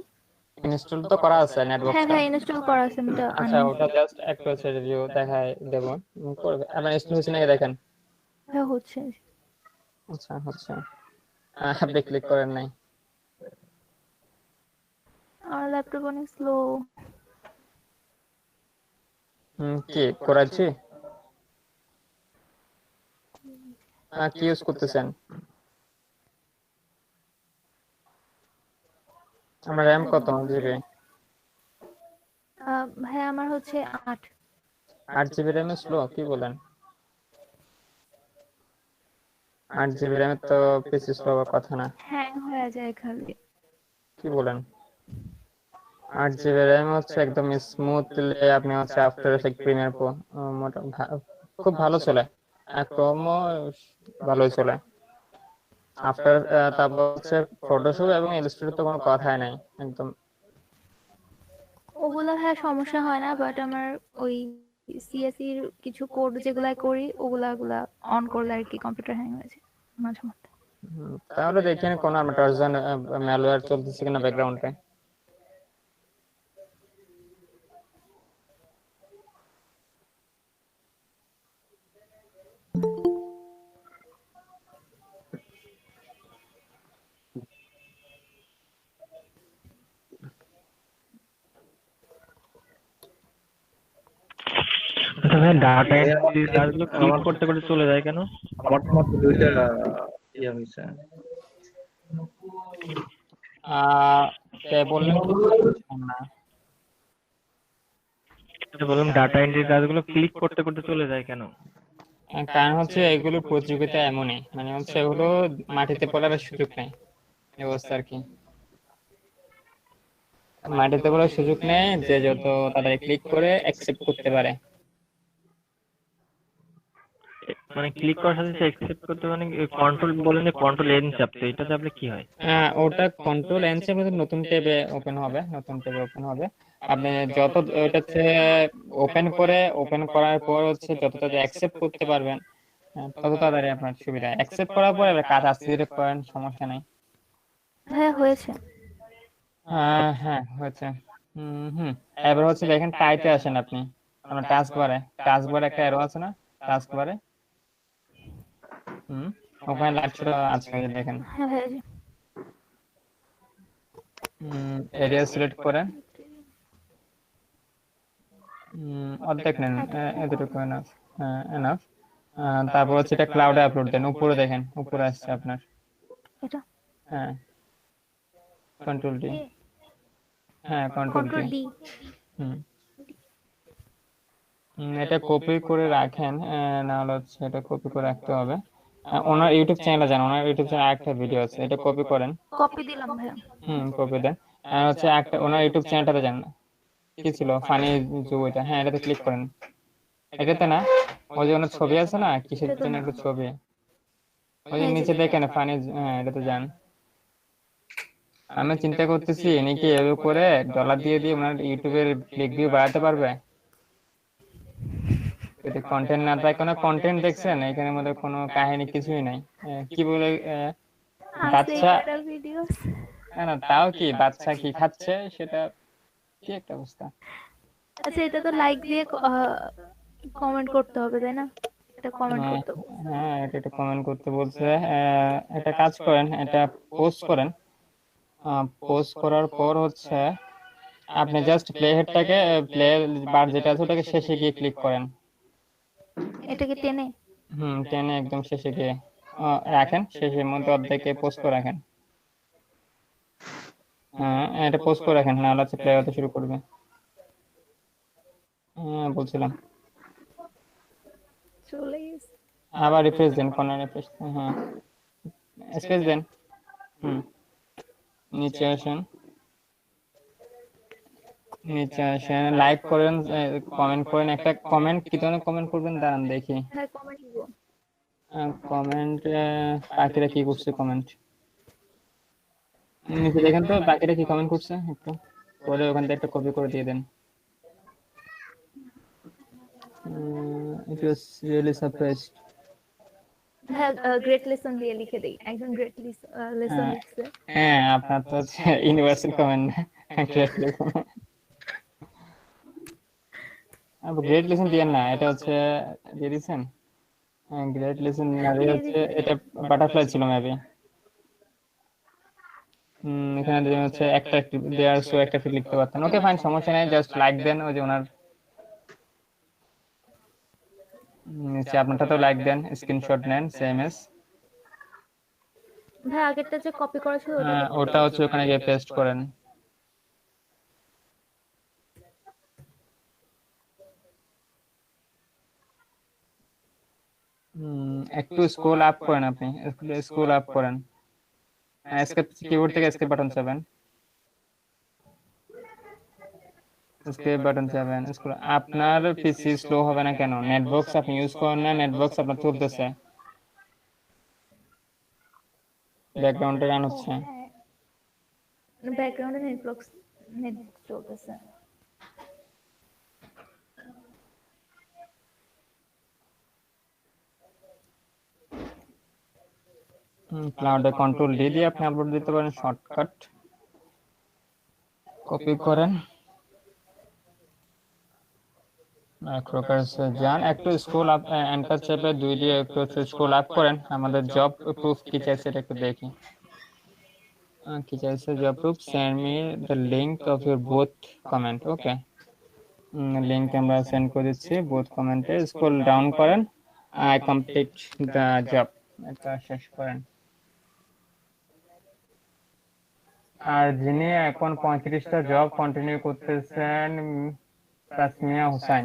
ইনস্টল তো করা আছে হ্যাঁ নেটবক্সটা? ভাই, ইনস্টল করা আছে, আমি তো আচ্ছা, ওটা জাস্ট একটু হচ্ছে রিভিউ দেখায় দেব, করবে। আপনার ইনস্টল হচ্ছে নাকি দেখেন। হ্যাঁ হচ্ছে। আচ্ছা হচ্ছে, আপনি ক্লিক করেন নাই। আমার ল্যাপটপ অনেক স্লো। কি করাচ্ছি? কি ইউজ করতেছেন? আমার র্যাম কত জিবি? ভাইয়া আমার হচ্ছে 8। 8 জিবি র্যামে স্লো? কি বলেন? 8 জিবি র্যামে তো পিসি স্লো হওয়ার কথা না। হ্যাং হয়ে যায় খালি। কি বলেন? 8 জিবি র্যাম হচ্ছে একদম স্মুথলি আপনি হচ্ছে আফটার এফেক্ট প্রিমিয়ার প্রো খুব ভালো চলে। ক্রোমও ভালোই চলে। আফটার তারপর হচ্ছে ফটোশপ এবং ইলাস্ট্রেটর তো কোনো কথাই নাই একদম। ওগুলা ভাইয়া সমস্যা হয় না, বাট আমার ওই সিএসসি এর কিছু কোড যেগুলা করি ওগুলা অন করলে আর কি কম্পিউটার হ্যাং হয়ে যায় মাঝে মধ্যে। তাহলে দেখেন কোনো টর্জন ম্যালওয়্যার চলতেছে কিনা ব্যাকগ্রাউন্ডে। আচ্ছা ভাই, ডাটা এন্ট্রির কাজগুলো ক্লিক করতে করতে চলে যায় কেন? আমার তো মাত্র দুইটা ইয়ে হয়েছে। কে বললেন কি বুঝলাম না। বললাম ডাটা এন্ট্রির কাজগুলো ক্লিক করতে করতে চলে যায় কেন? কারণ হচ্ছে এগুলো প্রতিযোগিতা এমনই, মানে হচ্ছে এগুলো মাটিতে পড়ার সুযোগ নেই এই অবস্থা আর কি। মাটিতে পড়ার সুযোগ নেই, যে যত তাড়াতাড়ি ক্লিক করে অ্যাকসেপ্ট করতে পারে। মানে ক্লিক করার সাথে সাথে অ্যাকসেপ্ট করতে, মানে কন্ট্রোল বলেন যে কন্ট্রোল এন চাপতে, এটা চাপলে কি হয়? ওটা কন্ট্রোল এন চেপে নতুন ট্যাবে ওপেন হবে, নতুন ট্যাবে ওপেন হবে। আপনি যত ওটাতে ওপেন করার পর হচ্ছে যত তাড়াতাড়ি অ্যাকসেপ্ট করতে পারবেন তত তাড়াতাড়ি আপনার সুবিধা। অ্যাকসেপ্ট করার পর এবার কাজ আস্তে ধীরে করেন, সমস্যা নাই। হ্যাঁ হয়েছে। হ্যাঁ হয়েছে। হুম এবার হচ্ছে দেখেন টাইপে আসেন আপনি। আপনার টাস্ক বারে একটা অ্যারো আছে না টাস্ক বারে? ওখানে লাইট আছে, এই যে দেখেন। হ্যাঁ ভাইয়া জি। এরিয়া সিলেক্ট করেন, অর্ধেক নেন, এতটুকু এনাফ। এনাফ। তারপর হচ্ছে এটা ক্লাউডে আপলোড দেন, উপরে দেখেন, উপরে আসছে আপনার। এটা হ্যাঁ কন্ট্রোল ডি। হ্যাঁ কন্ট্রোল কন্ট্রোল ডি। ডি। এটা কপি করে রাখেন, না হলে হচ্ছে এটা কপি করে রাখতে হবে। ওনার ইউটিউব চ্যানেলে যান, ওনার ইউটিউব চ্যানেলে আরেকটা ভিডিও আছে, এটা কপি করেন। কপি দিলাম ভাইয়া। কপি দেন। হচ্ছে একটা ওনার ইউটিউব চ্যানেলটাতে যান, কি ছিল ফানি জু, এটা হ্যাঁ এটাতে ক্লিক করেন। এটাতে না, ওই যে ওনার ছবি আছে না, কিসের এটা তো জন্য না। একটা ছবি, ওই যে হ্যাঁ জি। নিচে দেখেন ফানি, হ্যাঁ এটাতে যান। আমি চিন্তা করতেছি ইনি কি এভাবে করে ডলার দিয়ে দিয়ে ওনার ইউটিউবের ক্লিক ভিউ বাড়াতে পারবে। যদি কন্টেন্ট না থাকে, কোনো কন্টেন্ট দেখছেন এখানের মধ্যে কোনো কাহিনী কিছুই নাই। কি বলে আছে বাচ্চা, একটা ভিডিও। না তাও কি বাচ্চা কি খাচ্ছে সেটা, কি একটা অবস্থা। আচ্ছা এটা তো লাইক দিয়ে কমেন্ট করতে হবে তাই না? এটা কমেন্ট হ্যাঁ করতে হবে। হ্যাঁ এটা কমেন্ট করতে বলছে। এটা কাজ করেন, এটা পোস্ট করেন। পোস্ট করার পর হচ্ছে আপনি জাস্ট প্লে হেডটাকে, প্লে বার যেটা আছে ওটাকে শেষে গিয়ে ক্লিক করেন। এটাকে টেনে। টেনে একদম শেষে গিয়ে রাখেন, শেষের মধ্যে অর্ধেকে পোস্ট করে রাখেন। হ্যাঁ এটা পোস্ট করে রাখেন, নাহলে হচ্ছে প্লে হতে শুরু করবে। হ্যাঁ বলছিলাম। চলে গেছে। আবার রিফ্রেশ দেন, কোন রিফ্রেশ, হ্যাঁ স্পেস দেন। নিচে আসেন, লাইক করেন, কমেন্ট করেন। একটা কমেন্ট কি ধরনের কমেন্ট করবেন দাঁড়ান দেখি। হ্যাঁ কমেন্ট দিব। কমেন্ট বাকিরা কি করছে কমেন্ট নিচে দেখেন তো, বাকিরা কি কমেন্ট করছে একটু করে ওখান থেকে একটা কপি করে দিয়ে দেন। ইট ওয়াজ রিয়েলি সারপ্রাইজড। হ্যাঁ গ্রেট লেসন দিয়ে লিখে দেই, একজন গ্রেট লেসন লিখছে। হ্যাঁ আপনার তো হচ্ছে ইউনিভার্সাল কমেন্ট না, গ্রেট লেসন। গ্রেট লেসন দিয়েন না, এটা হচ্ছে দিয়ে দিচ্ছেন। গ্রেট লেসন না দিয়ে হচ্ছে এটা বাটারফ্লাই ছিল মেবি। এখানে যদি হচ্ছে একটা দেয়ার সো একটা লিখতে পারতেন। ওকে ফাইন, সমস্যা নেই, জাস্ট লাইক দেন। ওই যে ওনার নিচে আপনারটাতেও লাইক দেন, স্ক্রিনশট নেন সেম এস। ভাই আগেরটা যে কপি করা ছিল ওটা ওটা হচ্ছে ওখানে গিয়ে পেস্ট করেন। একটু স্ক্রল আপ করেন, আপনি স্ক্রল আপ করেন। এসকেপ কিবোর্ড থেকে এসকেপ বাটন চাপেন, এসকেপ বাটন চাপেন, স্ক্রল। আপনার পিসি স্লো হবে না কেন? নেটবক্স আপনি ইউজ করেন না? নেটবক্স আপনার চলতেছে, ব্যাকগ্রাউন্ডে রান হচ্ছে। ব্যাকগ্রাউন্ডে নেট চলতেছে। ক্লাউডে কন্ট্রোল ডি দিয়ে আপনি আপলোড দিতে পারেন, শর্টকাট কপি করেন, ম্যাক্রোকার্সে যান, একটু স্ক্রল আপ, এন্টার চেপে 2 দিয়ে একটু স্ক্রল আপ করেন। আমাদের জব প্রুফ কি চাইছে এটা একটু দেখি। কি চাইছে? Job proof, send me the link of your both comment. Okay, link আমরা সেন্ড করে দিচ্ছি বোথ কমেন্টে। স্ক্রল ডাউন করেন, আই কমপ্লিট দ্য জব, এটা শেষ করেন। আর যিনি এখন 35টা জব কন্টিনিউ করতেছেন, তাসমিয়া হোসেন।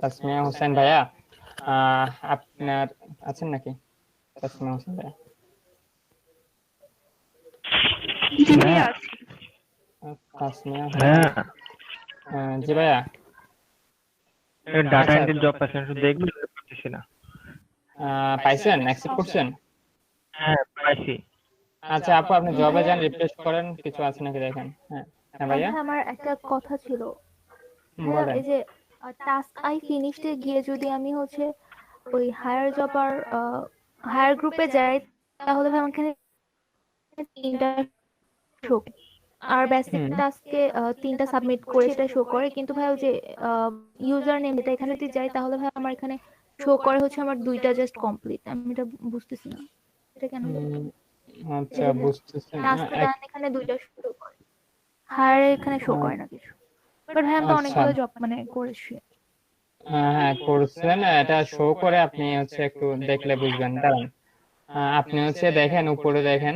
তাসমিয়া হোসেন ভাইয়া, আপনার আছেন নাকি? তাসমিয়া হোসেন ভাইয়া, জি ভাইয়া আছি। তাসমিয়া হ্যাঁ, জি ভাইয়া। ডাটা এন্ট্রি জব পাচ্ছেন, একটু দেখবেন, পাচ্ছি না। পাইছেন? অ্যাকসেপ্ট করছেন? হ্যাঁ, পাইছি। আচ্ছা আপু, আপনি জবে যান, রিফ্রেশ করেন, কিছু আছে নাকি দেখেন। হ্যাঁ হ্যাঁ ভাইয়া, আচ্ছা আমার একটা কথা ছিল ভাইয়া, বলেন। এই যে টাস্ক আই ফিনিশডে গিয়ে যদি আমি হচ্ছে ওই হায়ার জব আর হায়ার গ্রুপে যাই, তাহলে ভাই আমার এখানে 3টা শো, আর বেসিক টাস্কে 3টা সাবমিট করে সেটা শো করে, কিন্তু ভাই ওই যে ইউজার নেম যেটা এখানে যদি যাই, তাহলে ভাই আমার এখানে শো করে হচ্ছে আমার 2টা জাস্ট কমপ্লিট। আমি এটা বুঝতেছি না এটা কেন। আচ্ছা বুঝতেছি। টাস্ক ডান এখানে 2টা শো করে, হায়ার এখানে শো করে না কিছু। বাট ভাই আমি তো আচ্ছা, অনেকগুলো জব মানে করেছি। হ্যাঁ করছেন, এটা শো করে। আপনি হচ্ছে একটু দেখলে বুঝবেন, দাঁড়ান। আপনি হচ্ছে দেখেন, উপরে দেখেন,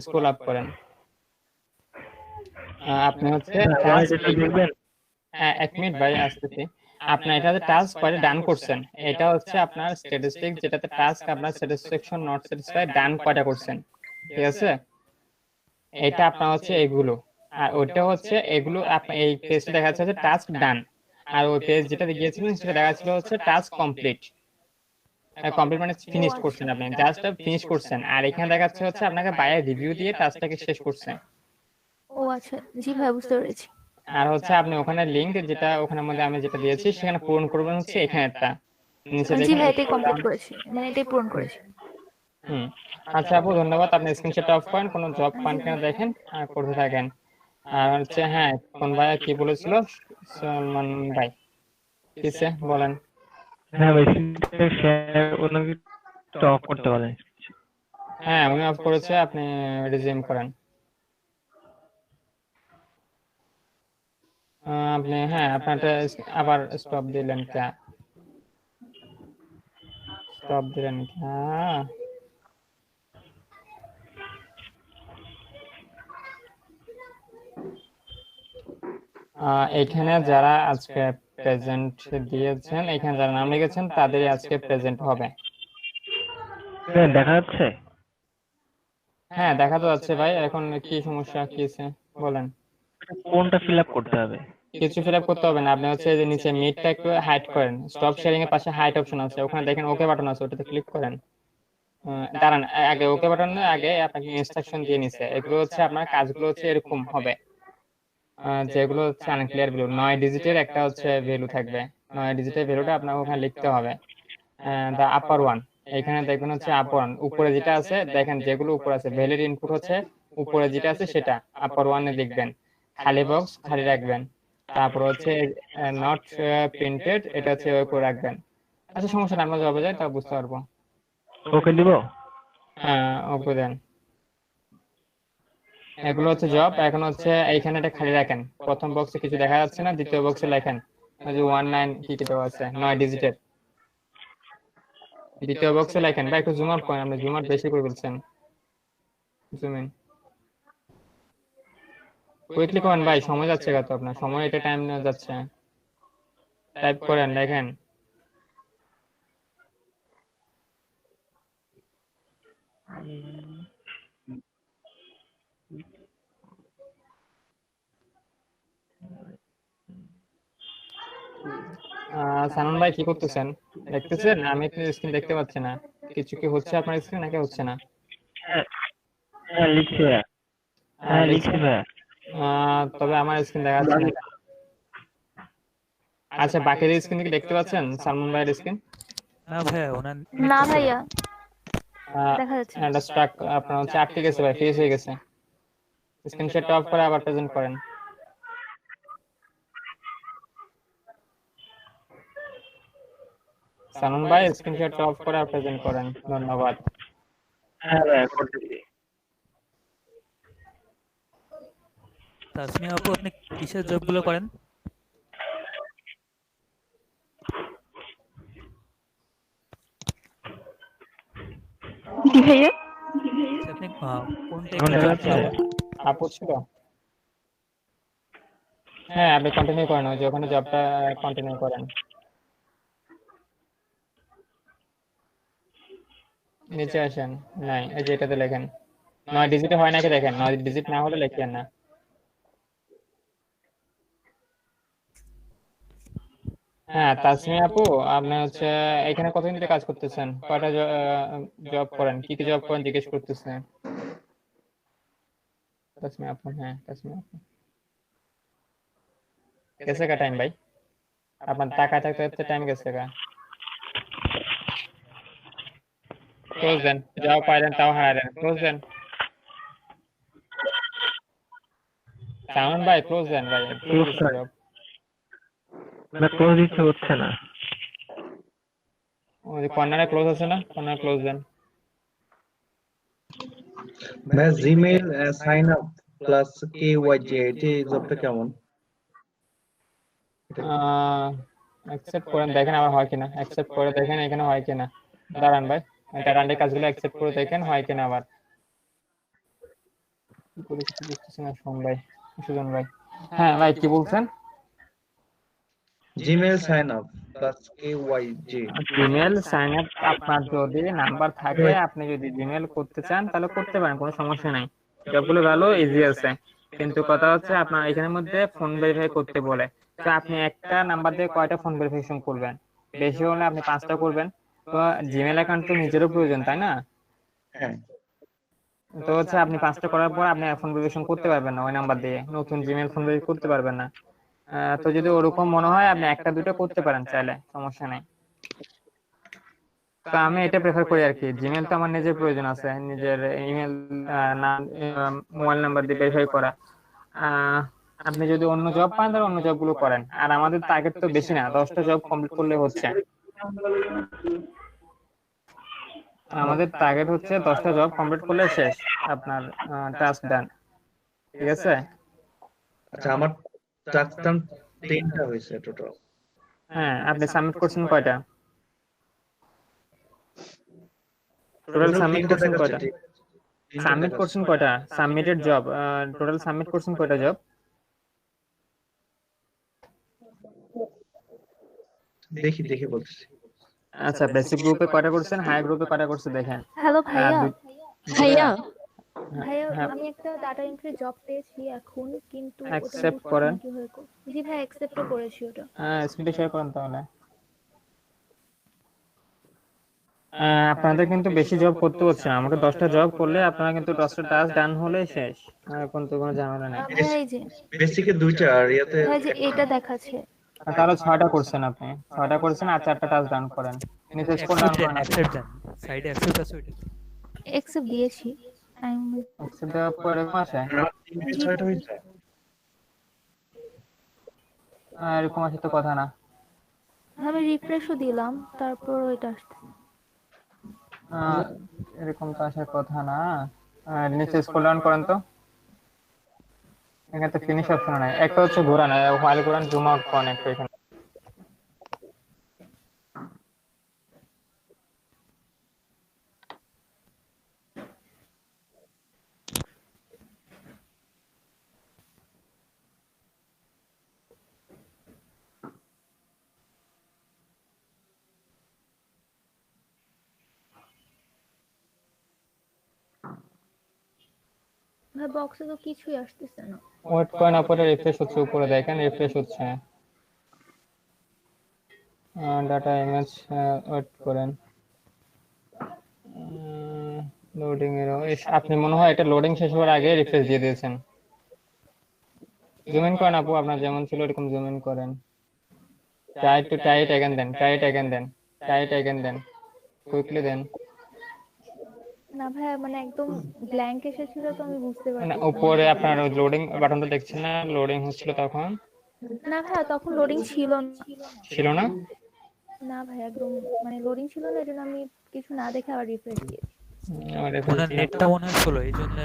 স্ক্রল আপ করেন। আপনি হচ্ছে দেখবেন। হ্যাঁ 1 মিনিট ভাই, আসতেছি। আপনার এটাতে টাস্ক কয়টা ডান করছেন, এটা হচ্ছে আপনার স্ট্যাটিস্টিক, যেটাতে টাস্ক আপনার স্যাটিসফ্যাকশন নট স্যাটিসফাইড ডান কয়টা করছেন, ঠিক আছে? এটা আপনার হচ্ছে এগুলো, আর ওইটা হচ্ছে এগুলো। আপনার এই পেজটা দেখা যাচ্ছে হচ্ছে টাস্ক ডান, আর ওই পেজ যেটাতে গিয়েছিলেন সেটা দেখা যাচ্ছিল হচ্ছে টাস্ক কমপ্লিট। কমপ্লিট মানে ফিনিশ করছেন, আপনি জাস্ট ফিনিশ করছেন। আর এখানে দেখা যাচ্ছে হচ্ছে আপনাকে বাইরে রিভিউ দিয়ে টাস্কটাকে শেষ করছেন। ও আচ্ছা, জি ভাই বুঝতে পেরেছি। আর হচ্ছে আপনি ওখানে লিংক, যেটা ওখানের মধ্যে আমি যেটা দিয়েছি, সেখানে পূরণ করবেন হচ্ছে এখানে একটা নিচে জি দেখেন। ভাই এটাই কমপ্লিট করেছি, মানে এটাই পূরণ করেছি। আচ্ছা আপু ধন্যবাদ। আপনি স্ক্রিনশটটা অফ করেন, কোনো জব পান কিনা দেখেন আর করতে থাকেন। আর হচ্ছে হ্যাঁ, কোন ভাইয়া কি বলেছিল? সলমান ভাই কিসে বলেন। হ্যাঁ ভাই, শেয়ার ওনাকে অফ করতে পারেন। হ্যাঁ উনি অফ করেছে, আপনি রিজিউম করেন। আপনি হ্যাঁ, আপনারটা আবার স্টপ দিলেন কে? স্টপ দিলেন কি? হ্যাঁ এখানে যারা আজকে প্রেজেন্ট দিয়েছেন, এখানে যারা নাম লিখেছেন, তাদেরই আজকে প্রেজেন্ট হবে। দেখা যাচ্ছে? হ্যাঁ দেখা তো যাচ্ছে ভাই। এখন কি সমস্যা কি আছে বলেন। কোনটা ফিল আপ করতে হবে? কিছু ফিল আপ করতে হবে না, আপনি হচ্ছে যে নিচে মিটটা একটু হাইড করেন, স্টপ শেয়ারিং এর পাশে হাইড অপশন আছে, ওখানে দেখেন ওকে বাটন আছে, ওটাতে ক্লিক করেন। দাঁড়ান, আগে ওকে বাটনে আগে আপনাকে ইনস্ট্রাকশন দিয়ে নিছে। এগুলো হচ্ছে আপনার কাজগুলো হচ্ছে এরকম হবে, যেগুলো হচ্ছে আনক্লিয়ার ভ্যালু, 9 ডিজিটের একটা হচ্ছে ভ্যালু থাকবে। 9 ডিজিটের ভ্যালুটা আপনাকে ওখানে লিখতে হবে। দা আপার ওয়ান, এখানে দেখবেন হচ্ছে আপার ওয়ান, উপরে যেটা আছে দেখেন, যেগুলো উপরে আছে ভ্যালিড ইনপুট হচ্ছে উপরে যেটা আছে সেটা আপার ওয়ানে দেখবেন। খালি বক্স খালি রাখবেন। তারপর হচ্ছে নট প্রিন্টেড, এটা হচ্ছে ওই করে রাখবেন। আচ্ছা সমস্যা না, আমরা জবে যাই তা বুঝতে পারবো। ওকে দিব? হ্যাঁ ওকে দেন। এগুলো হচ্ছে জব। এখন হচ্ছে এইখানে এটা খালি রাখেন, প্রথম বক্সে কিছু দেখা যাচ্ছে না, দ্বিতীয় বক্সে লেখেন ওই যে 19 কি কি দেওয়া আছে 9 ডিজিটের, দ্বিতীয় বক্সে লেখেন। বা একটু জুম আউট করেন, আপনি জুম আউট বেশি করে বলছেন, জুম ইন কুইকলি করেন ভাই, সময় যাচ্ছে কত আপনার, সময় এটা টাইম নেওয়া যাচ্ছে। টাইপ করেন, লেখেন। সানন ভাই কি করতেছেন, দেখতেছেন? আমি তো স্ক্রিন দেখতে পাচ্ছি না, কিছু কি হচ্ছে আপনার স্ক্রিন নাকি হচ্ছে না? হ্যাঁ, হ্যাঁ লিখছি ভাইয়া, হ্যাঁ লিখছি ভাইয়া। তবে আমার স্ক্রিন দেখা যাচ্ছে না। আচ্ছা, বাকিদের স্ক্রিন কি দেখতে পাচ্ছেন? সালমান ভাইয়ের স্ক্রিন না ভাইয়া, ওনার না ভাইয়া, দেখা যাচ্ছে না। এটা স্ট্রাক আপনার হচ্ছে আটকে গেছে ভাই, ফ্রিজ হয়ে গেছে। স্ক্রিনশট অফ করে আবার প্রেজেন্ট করেন। সালমান ভাই স্ক্রিনশট অফ করে আর প্রেজেন্ট করেন, ধন্যবাদ। হ্যাঁ ভাইয়া করতেছি। তাসমিয়া আপু, আপনি কিসের জব গুলো করেন? জি ভাইয়া। আচ্ছা, আপনি কোন এখন টাইপের দেখা জব যাচ্ছে করেন? ভাইয়া? আপু ছিল? হ্যাঁ, আপনি কন্টিনিউ করেন, ওই যে ওখানে জবটা কন্টিনিউ করেন। নিচে আসেন, নাই এই যে এটাতে লেখেন 9 ডিজিটে হয় নাকি দেখেন, 9 ডিজিট না হলে লেখেন না। হ্যাঁ তাসমিয়া আপু, আপনি হচ্ছে এখানে কতদিন ধরে কাজ করতেছেন, কয়টা জব করেন, কি কি জব করেন জিজ্ঞেস করতেছেন তাসমিয়া আপু। হ্যাঁ তাসমিয়া আপু, গেছে কা টাইম ভাই, আপনার টাকায় থাকতে থাকতে টাইম গেছে কা। ক্লোজ দেন, যাও পাইলেন তাও হারালেন, ক্লোজ দেন। সামন ভাই ক্লোজ দেন ভাই, ক্লোজ দিচ্ছি জব। না ক্লোজ দিতে হচ্ছে না। ওই যে কর্নারে ক্লোজ আছে না, কর্নারে ক্লোজ দেন। ভাই Gmail sign up plus KYJ এটি জবটা কেমন? অ্যাকসেপ্ট করেন, দেখেন আবার হয় কিনা, অ্যাকসেপ্ট করে দেখেন এখানে হয় কিনা। দাঁড়ান ভাই, এটা রান্ডে কাজগুলো অ্যাকসেপ্ট করে দেখেন হয় কিনা আবার। কি করে কিছু বুঝতেছি না শোন ভাই, সুজন ভাই। হ্যাঁ ভাই কি বলছেন? Gmail sign up plus KYJ। Gmail sign up আপনার যদি নাম্বার থাকে, আপনি যদি জিমেল করতে চান তাহলে করতে পারেন, কোনো সমস্যা নাই। সবগুলো ভালো ইজি আছে, কিন্তু কথা হচ্ছে আপনার এখানের মধ্যে ফোন ভেরিফাই করতে বলে। তো আপনি একটা নাম্বার দিয়ে কয়টা ফোন ভেরিফিকেশন করবেন? বেশি হলে আপনি 5টা করবেন। তো জিমেল অ্যাকাউন্ট তো নিজেরও প্রয়োজন, তাই না? হ্যাঁ। তো হচ্ছে আপনি 5টা করার পর আপনি ফোন ভেরিফিকেশন করতে পারবেন না, ওই নাম্বার দিয়ে নতুন জিমেল ফোন ভেরিফাই করতে পারবেন না। তো যদি ওরকম মনে হয় আপনি একটা দুটো করতে পারেন চাইলে, সমস্যা নেই। তো আমি এটা প্রেফার করি আর কি, জিমেল তো আমার নিজের প্রয়োজন আছে, নিজের ইমেল নাম মোবাইল নাম্বার দিয়ে ভেরিফাই করা। আহ, আপনি যদি অন্য জব পান তাহলে অন্য জব গুলো করেন, আর আমাদের টার্গেট তো বেশি না, 10টা জব কমপ্লিট করলে হচ্ছে। আমাদের টার্গেট হচ্ছে 10টা জব কমপ্লিট করলে শেষ, আপনার টাস্ক ডান। ঠিক আছে? আচ্ছা, আমার টাস্ক টাইম 10টা হয়েছে টোটাল। হ্যাঁ, আপনি সাবমিট করছেন কয়টা? টোটাল সাবমিট করছেন কয়টা? সাবমিট করছেন কয়টা? সাবমিটেড জব, টোটাল সাবমিট করছেন কয়টা জব? দেখি দেখি বলতেছি। আচ্ছা, বেসিক গ্রুপে কয়টা করছেন, হাই গ্রুপে কয়টা করছেন দেখেন। হ্যালো ভাইয়া। ভাইয়া ভাইয়া হ্যাঁ, আমি একটা ডাটা এন্ট্রি জব পেয়েছি এখন, কিন্তু ওটা অ্যাকসেপ্ট বুঝতেছি করেন। না কিভাবে জি ভাই, অ্যাকসেপ্টও করেছি ওটা। স্ক্রিনটা শেয়ার করেন তাহলে। আপনাদের কিন্তু বেশি জব করতে হচ্ছে না, আমাকে 10টা জব করলে আপনারা কিন্তু 10টা টাস্ক ডান হলে শেষ, আর এখন তো কোনো ঝামেলা নেই। ভাইয়া এই যে, বেসিকে 2টা আর ইয়াতে ভাই যে এটা দেখাচ্ছে। তাহলে 6টা করছেন, আপনি 6টা করছেন আর 4টা টাস্ক ডান করেন। নিচে স্ক্রল ডাউন করেন, অ্যাকসেপ্ট দেন, সাইডে অ্যাকসেপ্ট আছে ওইটা। অ্যাকসেপ্ট দিয়েছি। অ্যাকসেপ্ট দেওয়ার পরে এরকম আসে, 6টা হয়েছে। এরকম আসে তো কথা না। আমি রিফ্রেশও দিলাম, তারপর ওইটা আসছে। এরকম তো আসার কথা না। নিচে স্ক্রল ডাউন করেন তো। এখানে তো ফিনিশ অপশন নাই, একটা হচ্ছে ঘোরান, ফাইল ঘোরান, জুম আউট করেন একটা এখানে। ভাই বক্সে তো কিছুই আসতেছে না। ওয়েট করেন, উপরে রিফ্রেশ হচ্ছে, উপরে দেখেন রিফ্রেশ হচ্ছে। ডাটা ইমেজ, ওয়েট করেন, লোডিং এর আপনি মনে হয় এটা লোডিং শেষ হওয়ার আগে রিফ্রেশ দিয়ে দিয়েছেন। জুম ইন করেন আপু, আপনার যেমন ছিল এরকম জুম ইন করেন। ট্রাই টু টাইট অ্যাগেন দেন, টাইট অ্যাগেন দেন, টাইট অ্যাগেন দেন, কুইকলি দেন। না ভাই মানে একদম ব্ল্যাঙ্ক এসেছিল তো আমি বুঝতে না পারছি উপরে আপনার লোডিং বাটনটা দেখছেন না, লোডিং হচ্ছিল তখন? না ভাই তখন লোডিং ছিল না। ছিল না? না ভাই একদম মানে লোডিং ছিল না, এজন্য আমি কিছু না দেখে আবার রিফ্রেশ দিয়েছি। ওনার নেটটা মনে হয় স্লো, এই জন্য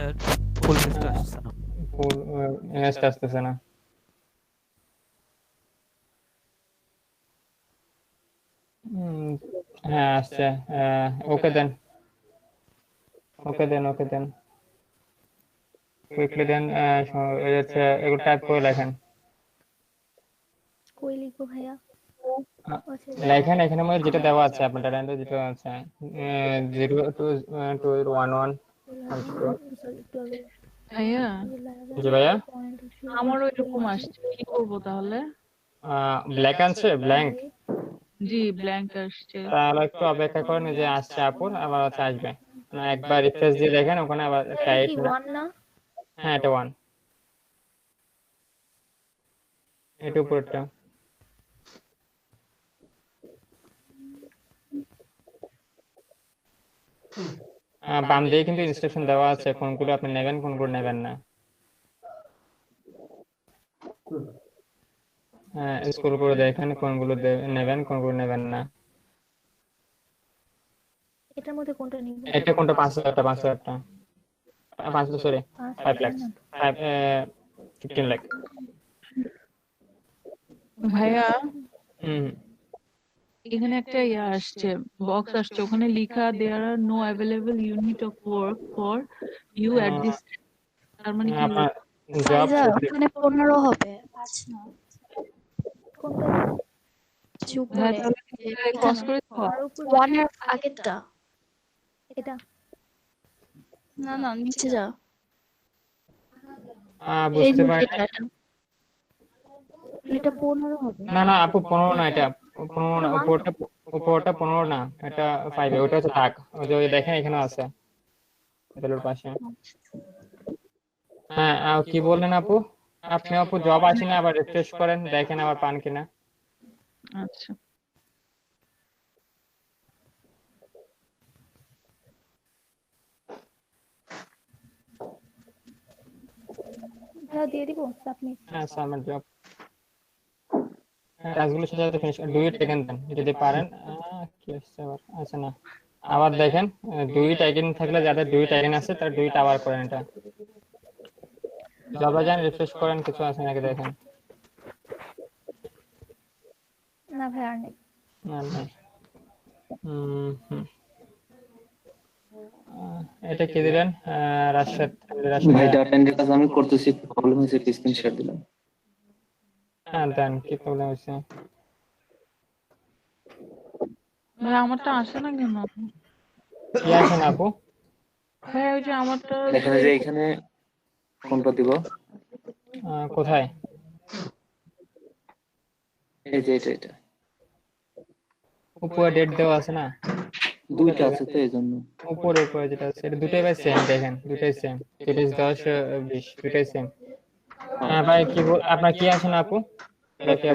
ফুল ইমেজটা আসছে না। ফুল ইমেজটা আসতেছে না। হ্যাঁ আসছে, ওকে দেন, ওকে দেন, ওকে দেন, কুইকলি দেন। এই হচ্ছে এগুলো টাইপ করে লেখেন। কই লিখবো ভাইয়া? লেখেন এখানে মধ্যে যেটা দেওয়া আছে আপনার ডাটা যেটা আছে 0 2 2 1 1। ভাইয়া জি ভাইয়া, আমারও এরকম আসছে, কি করব তাহলে? ব্ল্যাক আছে, ব্ল্যাঙ্ক। জি ব্ল্যাঙ্ক আসছে। তাহলে একটু অপেক্ষা করেন, যে আসছে আপুর, আবার হচ্ছে আসবে। একবার রিফ্রেশ দিয়ে দেখেন ওখানে, আবার টাইট না। হ্যাঁ এটা 1, এটা উপরটা। বাম দিকে কিন্তু ইনস্ট্রাকশন দেওয়া আছে কোনগুলো আপনি নেবেন, কোনগুলো নেবেন না। হ্যাঁ স্ক্রল করে দেখেন কোনগুলো নেবেন, কোনগুলো নেবেন না। এটার মধ্যে কোনটা নিব? এটা কোনটা? 5,000টা, 5,000টা, 5 সরি 5 লাখ, 15 লাখ। ভাইয়া হুম, এখানে একটা ইয়া আসছে, বক্স আসছে, ওখানে লেখা there are no available unit of work for you at this. তার মানে কি? আপনার জব ওখানে 15 হবে, 5 না। কোনটা? হ্যাঁ তাহলে ক্রস করে দাও। 1 এর আগেরটা। এটা না না নিচে যা। বুঝতে পারি। এটা 15 হবে। না না আপু 15 না, এটা 15 না, উপরটা 15 না, এটা 5, ওটা হচ্ছে থাক। ওই যে ওই দেখেন এখানে আছে বেলুর পাশে। হ্যাঁ কি বললেন আপু? আপনি আপু জব আছে না, আবার রিফ্রেশ করেন দেখেন আবার পান কিনা। আচ্ছা ভাইয়া দিয়ে দিব সাবমিট। হ্যাঁ সাবমিট জব, কাজগুলো সাথে ফিনিশ ডু ইট এগেন দেন যদি পারেন। কি আসছে আবার? আচ্ছা না, আবার দেখেন ডু ইট এগেন থাকলে, যাদের ডু ইট এগেন আছে তারা ডু ইট আবার করেন। এটা জবে যান, রিফ্রেশ করেন, কিছু আছে নাকি দেখেন। না ভাই আর নেই। না না, এটা কি দিলেন? রাশেদ, ভাই ডাটা এন্ট্রি কাজ আমি করতেছি, প্রবলেম হয়েছে, স্ক্রিনশট দিলাম। হ্যাঁ দেন, কি প্রবলেম হয়েছে? ভাই আমারটা আসে না কেন? কি আছে না আপু? ভাই ওই যে আমারটা এখানে যে এখানে কোনটা দিব? কোথায়? এই যে এটা উপরে ডেট দেওয়া আছে না? দুইটা আছে তো এইজন্য। উপরে উপরে যেটা আছে এটা দুটোই ভাই সেম, দেখেন দুটোই সেম, 30 10 20 দুটোই সেম। হ্যাঁ ভাই কি আপনার কি আছে না আপু? এটা 1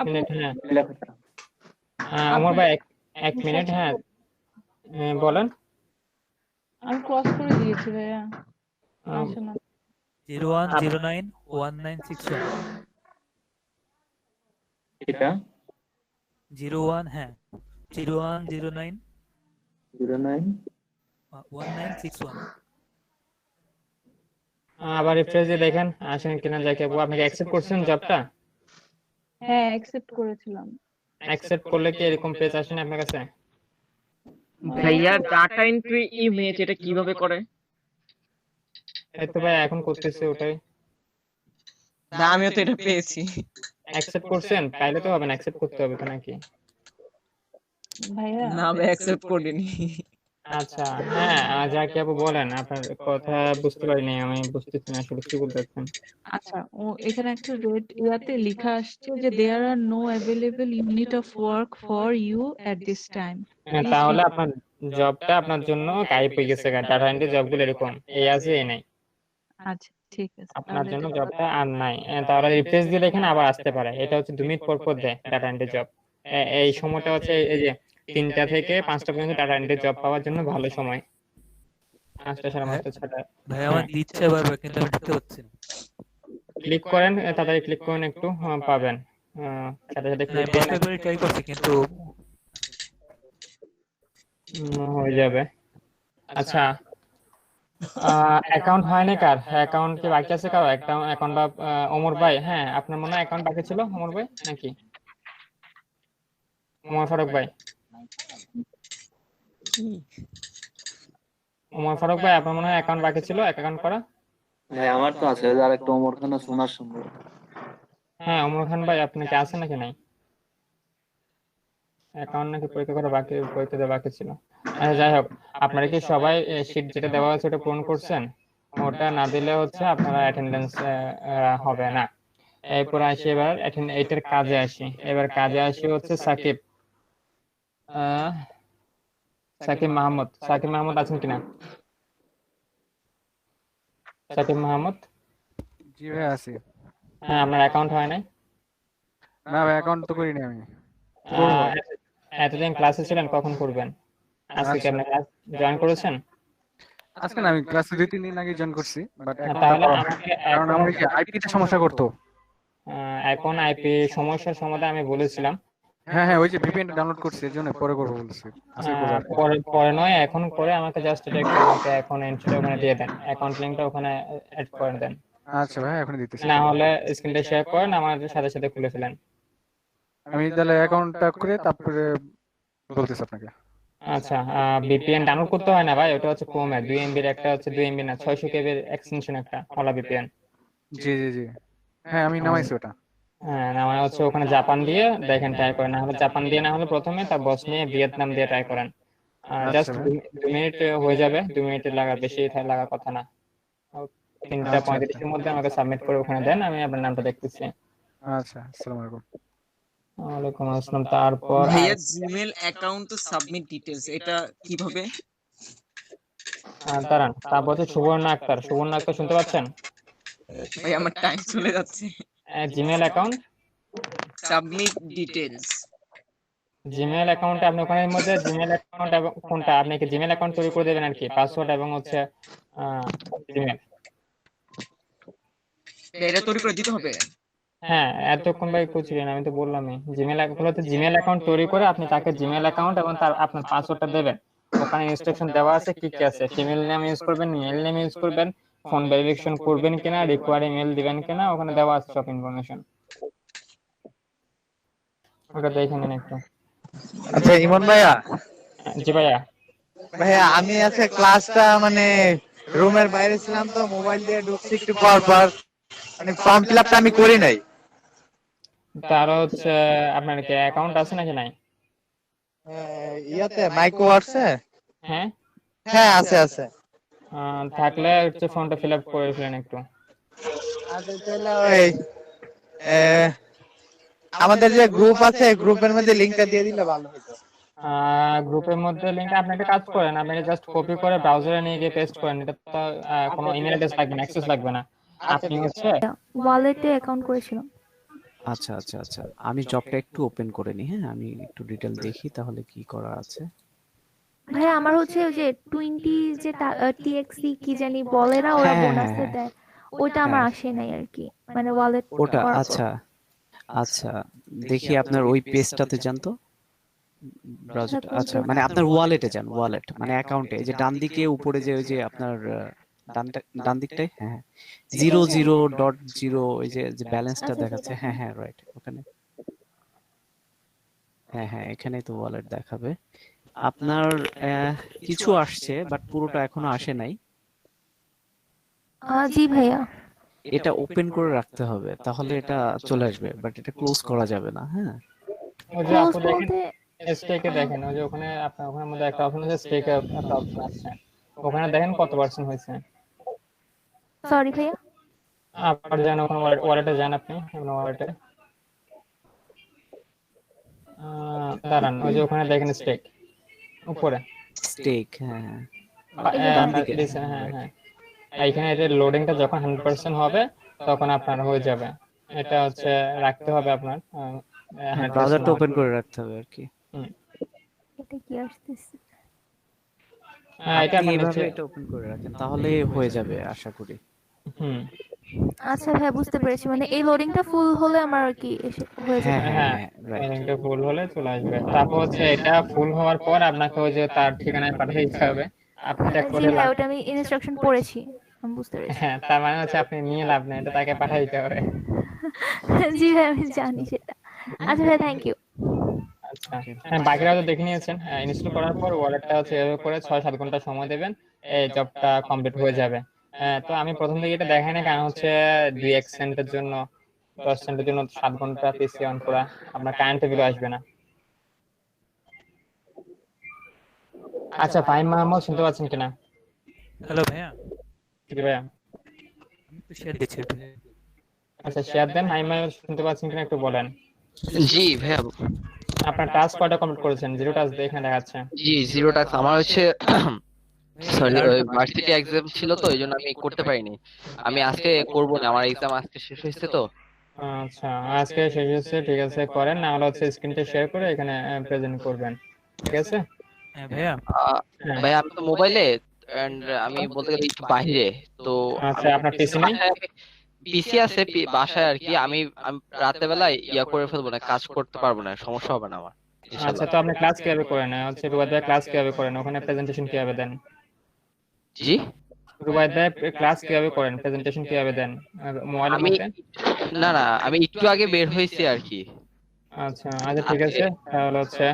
মিনিট। হ্যাঁ লেখাটা আমার ভাই 1 মিনিট। হ্যাঁ বলেন। আমি ক্রস করে দিয়েছি ভাইয়া, আসে না। 01091961 এটা 01, হ্যাঁ 0109 09 1961। আবার রিফ্রেশ দিয়ে দেখেন আসেন কিনা যাকে আপু। আপনি কি অ্যাকসেপ্ট করছেন জবটা? হ্যাঁ অ্যাকসেপ্ট করেছিলাম। অ্যাকসেপ্ট করলে কি এরকম পেজ আসেনি আপনার কাছে? ভাইয়া ডাটা এন্ট্রি ইমেজ এটা কিভাবে করে? এই তো ভাই এখন করতেছি ওটাই। না আমিও তো এটা পেয়েছি। অ্যাকসেপ্ট করছেন? পাইলে তো হবে না, অ্যাকসেপ্ট করতে হবে তো নাকি? ভাইয়া না আমি অ্যাকসেপ্ট করিনি। আচ্ছা হ্যাঁ, যাকে আপু বলেন, আপনার কথা বুঝতে পারিনি, আমি বুঝতেছি না আসলে কি বলতে চাচ্ছেন। আচ্ছা ও এখানে একটা রেড ইয়াতে লেখা আসছে যে there are no available unit of work for you at this time. তাহলে আপনার জবটা আপনার জন্য গায়েব হয়ে গেছে। ডাটা এন্ট্রি জবগুলো এরকম, এই আছে এই নাই। আচ্ছা ঠিক আছে আপনার তাহলে জন্য এটা জবটা আর নাই। তাহলে রিফ্রেশ দিলে এখানে আবার আসতে পারে। এটা হচ্ছে 2 মিনিট পর পর দেয় ডাটা এন্ট্রি জব। এই সময়টা হচ্ছে এই যে 3টা থেকে 5টা পর্যন্ত ডাটা এন্ট্রি জব পাওয়ার জন্য ভালো সময়। 5টা, 5:30, 6টা। ভাই আমার দিচ্ছে বারবার কিন্তু আমি ঢুকতে পারছি না। ক্লিক করেন, তাড়াতাড়ি ক্লিক করেন একটু, পাবেন। সাথে সাথে আমি ক্লিক বেশ করেন, কয়েকবার ট্রাই করছি কিন্তু হয়ে যাবে। আচ্ছা অ্যাকাউন্ট হয়নি কার? অ্যাকাউন্ট কি বাকি আছে কারো? একটা অ্যাকাউন্ট বা ওমর ভাই, হ্যাঁ আপনার মনে হয় অ্যাকাউন্ট বাকি ছিল ওমর ভাই নাকি ওমর ফারুক ভাই? ওমর ফারুক ভাই আপনার মনে হয় অ্যাকাউন্ট বাকি ছিল অ্যাকাউন্ট করা? ভাই আমার তো আছে, আর একটা ওমর খান সোনার সঙ্গে। হ্যাঁ ওমর খান ভাই, আপনি কি আছে নাকি নাই? অ্যাকাউন্ট নাকি পরীক্ষা করা বাকি, পরীক্ষা দেওয়া বাকি ছিল। আচ্ছা যাই হোক, আপনারা কি সবাই শীট যেটা দেওয়া আছে ওটা পূরণ করছেন? ওটা না দিলে হচ্ছে আপনারা অ্যাটেন্ডেন্স হবে না। এরপর আসি এবার এইটার কাজে আসি। এবার কাজে আসি হচ্ছে সাকিব, আহ, সাকিব মাহমুদ। সাকিব মাহমুদ আছেন কিনা? সাকিব মাহমুদ, জি ভাই আছি। হ্যাঁ আপনার অ্যাকাউন্ট হয় নাই? না ভাই অ্যাকাউন্ট তো করিনি আমি। আহ, এতদিন ক্লাসে ছিলেন, কখন করবেন? আজকে কি আচ্ছা। আপনি ক্লাস জয়েন করেছেন? আজকে না, আমি ক্লাসে 2-3 দিন আগে জয়েন করছি, বাট অ্যাকাউন্টটা তাহলে করা আমাকে কারণ এখন আমার এই আইপি তে সমস্যা করতো। এখন আইপি সমস্যার সমাধান আমি বলেছিলাম। হ্যাঁ হ্যাঁ, ওই যে ভিপিএন ডাউনলোড করছি এর জন্য পরে করবো বলছি। আজকে করবো আর কি। পরে পরে নয়, এখন করে আমাকে জাস্ট এটা একটু আমাকে এখন এন্ট্রিটা ওখানে দিয়ে দেন, অ্যাকাউন্ট লিংকটা ওখানে অ্যাড করে দেন। আচ্ছা ভাই এখন দিতেছি। না হলে স্ক্রিনটা শেয়ার করেন, আমার সাথে সাথে খুলে ফেলেন। আমি তাহলে অ্যাকাউন্টটা করে তারপরে বলতেছি আপনাকে। আচ্ছা ভিপিএন ডাউনলোড করতে হয় না ভাই, ওটা হচ্ছে ক্রোমে 2 এমবির একটা হচ্ছে, 2 এমবি না 600 কেবির এক্সটেনশন একটা ওলা ভিপিএন। জি জি জি, হ্যাঁ আমি নামাইছি ওটা। হ্যাঁ না মানে হচ্ছে ওখানে জাপান দিয়ে দেখেন ট্রাই করেন, না হলে জাপান দিয়ে না হলে প্রথমে তার বসনিয়া ভিয়েতনাম দিয়ে ট্রাই করেন। জাস্ট আচ্ছা ভাই। 2 মিনিট হয়ে যাবে, 2 মিনিট লাগা, বেশি লাগার কথা না। 3টা 35 আচ্ছা এর মধ্যে আমাকে সাবমিট করে ওখানে দেন, আমি আপনার নামটা দেখতেছি। আচ্ছা, আসসালামু আলাইকুম। ওয়ালাইকুম আসসালাম। তারপর ভাইয়া জিমেল অ্যাকাউন্ট তো সাবমিট ডিটেইলস এটা কিভাবে? দাঁড়ান, তারপর হচ্ছে সুবর্ণ আক্তার। সুবর্ণ আক্তার শুনতে পাচ্ছেন? ভাই আমার টাইম চলে যাচ্ছে। Gmail account, submit details. Gmail অ্যাকাউন্টে আপনি ওখানের মধ্যে জিমেল অ্যাকাউন্ট এবং কোনটা, আপনি কি জিমেল অ্যাকাউন্ট তৈরি করে দেবেন আর কি, পাসওয়ার্ড এবং হচ্ছে জিমেল। এটা তৈরি করে দিতে হবে? হ্যাঁ এতক্ষণ ভাই খুঁজছিলেন, আমি তো বললামই জিমেল অ্যাকাউন্ট, জিমেল অ্যাকাউন্ট তৈরি করে আপনি তাকে জিমেল অ্যাকাউন্ট এবং তার আপনার পাসওয়ার্ডটা দেবেন। ওখানে ইনস্ট্রাকশন দেওয়া আছে কি কি আছে, ফিমেল নেম ইউজ করবেন, মেল নেম ইউজ করবেন, ফোন ভেরিফিকেশন করবেন কিনা, রিকোয়ার ইমেল দিবেন কিনা, ওখানে দেওয়া আছে সব ইনফরমেশন। ওটা দেখে নিন একটু। আচ্ছা ইমন ভাইয়া, জি ভাইয়া। ভাইয়া আমি আজকে ক্লাসটা মানে রুমের বাইরে ছিলাম তো মোবাইল দিয়ে ঢুকছি একটু পর পর, মানে ফর্ম ফিল আপটা আমি করি নাই। তার হচ্ছে আপনার কি অ্যাকাউন্ট আছে নাকি নাই? ইয়াতে মাইক্রো আছে? হ্যাঁ হ্যাঁ আছে আছে। থাকলে হচ্ছে ফর্মটা ফিল আপ করে ফেলেন একটু। আচ্ছা তাহলে ওই আমাদের যে গ্রুপ আছে গ্রুপের মধ্যে লিংকটা দিয়ে দিলে ভালো হতো। গ্রুপের মধ্যে লিংক, আপনি একটা কাজ করেন, আপনি জাস্ট কপি করে ব্রাউজারে নিয়ে গিয়ে পেস্ট করেন। এটা তো কোনো ইমেল অ্যাড্রেস লাগবে না, অ্যাক্সেস লাগবে না। আপনি হচ্ছে ওয়ালেটে অ্যাকাউন্ট করেছিলাম। আচ্ছা আচ্ছা আচ্ছা, আমি জবটা একটু ওপেন করে নিই। হ্যাঁ আমি একটু ডিটেল দেখি তাহলে কি করা আছে। ভাই আমার হচ্ছে ওই যে 20 যে টিএক্সি কি জানি বলে না, ওরা হ্যাঁ, বোনাসে হ্যাঁ, দেয়, ওইটা আমার হ্যাঁ। আসে নাই আর কি, মানে ওয়ালেট ওটা আচ্ছা আচ্ছা, দেখি আপনার ওই পেজটাতে যান তো, ব্রাউজারটা। আচ্ছা মানে আপনার ওয়ালেটে যান, ওয়ালেট মানে অ্যাকাউন্টে, এই যে ডান দিকে উপরে যে ওই যে আপনার ডান দিকটাই, হ্যাঁ 00.0, ওই যে ব্যালেন্সটা আচ্ছা দেখাচ্ছে, সেটা হ্যাঁ হ্যাঁ রাইট ওখানে, হ্যাঁ হ্যাঁ এখানেই তো ওয়ালেট দেখাবে আপনার। কিছু আসছে বাট পুরোটা এখনো আসে নাই। জি ভাইয়া। এটা ওপেন করে রাখতে হবে, তাহলে এটা চলে আসবে, বাট এটা ক্লোজ করা যাবে না। হ্যাঁ ওই যে ক্লোজ আপু দেখেন বলতে স্টেকে দেখেন, ওই যে ওখানে আপনার ওখানের মধ্যে একটা অপশন আছে, স্টেকে একটা অপশন আছে, ওখানে দেখেন কত পার্সেন্ট হয়েছে। সরি ভাইয়া। আবার যান ওখানে ওয়ালেটে যান আপনি, ওয়ালেটে দাঁড়ান, ওই যে ওখানে দেখেন স্টেক উপরে, স্টেক, হ্যাঁ হ্যাঁ ডান দিকে, হ্যাঁ হ্যাঁ, এইখানে এর লোডিংটা যখন 100% হবে তখন আপনার হয়ে যাবে। এটা হচ্ছে রাখতে হবে আপনার হ্যাঁ 100% ব্রাউজারটা হওয়ার ওপেন জন্য। করে রাখতে হবে আর কি। হুম। এটা কি আসতেছে? এটা আপনি আপনার এভাবে নিচে, এটা ওপেন করে রাখেন, তাহলে হয়ে যাবে আশা করি। হুম আচ্ছা ভাইয়া বুঝতে পেরেছি, মানে এই লোডিংটা ফুল হলে আমার আর কি হয়ে হ্যাঁ যাবে। হ্যাঁ হ্যাঁ হ্যাঁ রাইট। লিঙ্কটা ফুল হলে চলে আসবে, তারপর হচ্ছে এটা ফুল হওয়ার পর আপনাকে ওই যে তার ঠিকানায় পাঠিয়ে দিতে হবে। আপনি চেক জি করে ভাইয়া, ওটা আমি ইনস্ট্রাকশন পড়েছি, আমি বুঝতে পেরেছি। হ্যাঁ, তার মানে হচ্ছে আপনি নিয়ে লাভ নেই, এটা তাকে পাঠিয়ে দিতে হবে। জি ভাই আমি জানি সেটা। আচ্ছা ভাই থ্যাংক ইউ। আচ্ছা, হ্যাঁ বাকিরা তো দেখে নিয়েছেন। ইনস্টল করার পর ওয়ালেটটা হচ্ছে এভাবে করে 6-7 ঘন্টা সময় দেবেন, এই জবটা কমপ্লিট হয়ে যাবে। তো আমি প্রথম দিকে এটা দেখাই না, কারণ হচ্ছে 2 সেন্টের জন্য 10 সেন্টের জন্য 7 ঘন্টা পিসি অন করা, আপনার কারেন্ট বিল আসবে না। আচ্ছা ফাহিম মাহমুদ শুনতে পাচ্ছেন কিনা? হ্যালো ভাইয়া, জি ভাইয়া। আমি তো শেয়ার দিচ্ছি একটু। আচ্ছা শেয়ার দেন, ফাহিম মাহমুদ শুনতে পাচ্ছেন কিনা একটু বলেন। জি ভাইয়া। আপনার টাস্ক কয়টা কমপ্লিট করেছেন? 0 টাস্ক এখানে দেখাচ্ছে। জি জিরো টাস্ক আমার হচ্ছে সরি ভার্সিটি এক্সাম ছিল তো এই জন্য আমি করতে পারিনি। আমি আজকে করব না, আমার এক্সাম আজকে শেষ হয়েছে তো। আচ্ছা আজকে শেষ হচ্ছে, ঠিক আছে করেন, না হলে হচ্ছে স্ক্রিনটা শেয়ার করে এখানে প্রেজেন্ট করবেন, ঠিক আছে? হ্যাঁ ভাইয়া, হ্যাঁ ভাই আমি তো মোবাইলে এন্ড আমি বলতে গেলে একটু বাইরে তো। আচ্ছা, আমি আপনার পিসি নেই? পিসি আছে বাসায় আর কি। আমি রাতে বেলায় ইয়া করে ফেলবো না, কাজ করতে পারবো না, সমস্যা হবে না আমার আচ্ছা, ইনশাআল্লাহ। তো আপনি ক্লাস কিভাবে করেন? হচ্ছে রুবাইদ ভাই ক্লাস কিভাবে করেন, ওখানে প্রেজেন্টেশন কিভাবে দেন? জি রুবাইদ ভাই ক্লাস কিভাবে করেন, প্রেজেন্টেশন কিভাবে দেন মোবাইলের আমি মধ্যে? না না আমি একটু আগে বের হয়েছি আর কি। আচ্ছা আচ্ছা ঠিক আছে, তাহলে হচ্ছে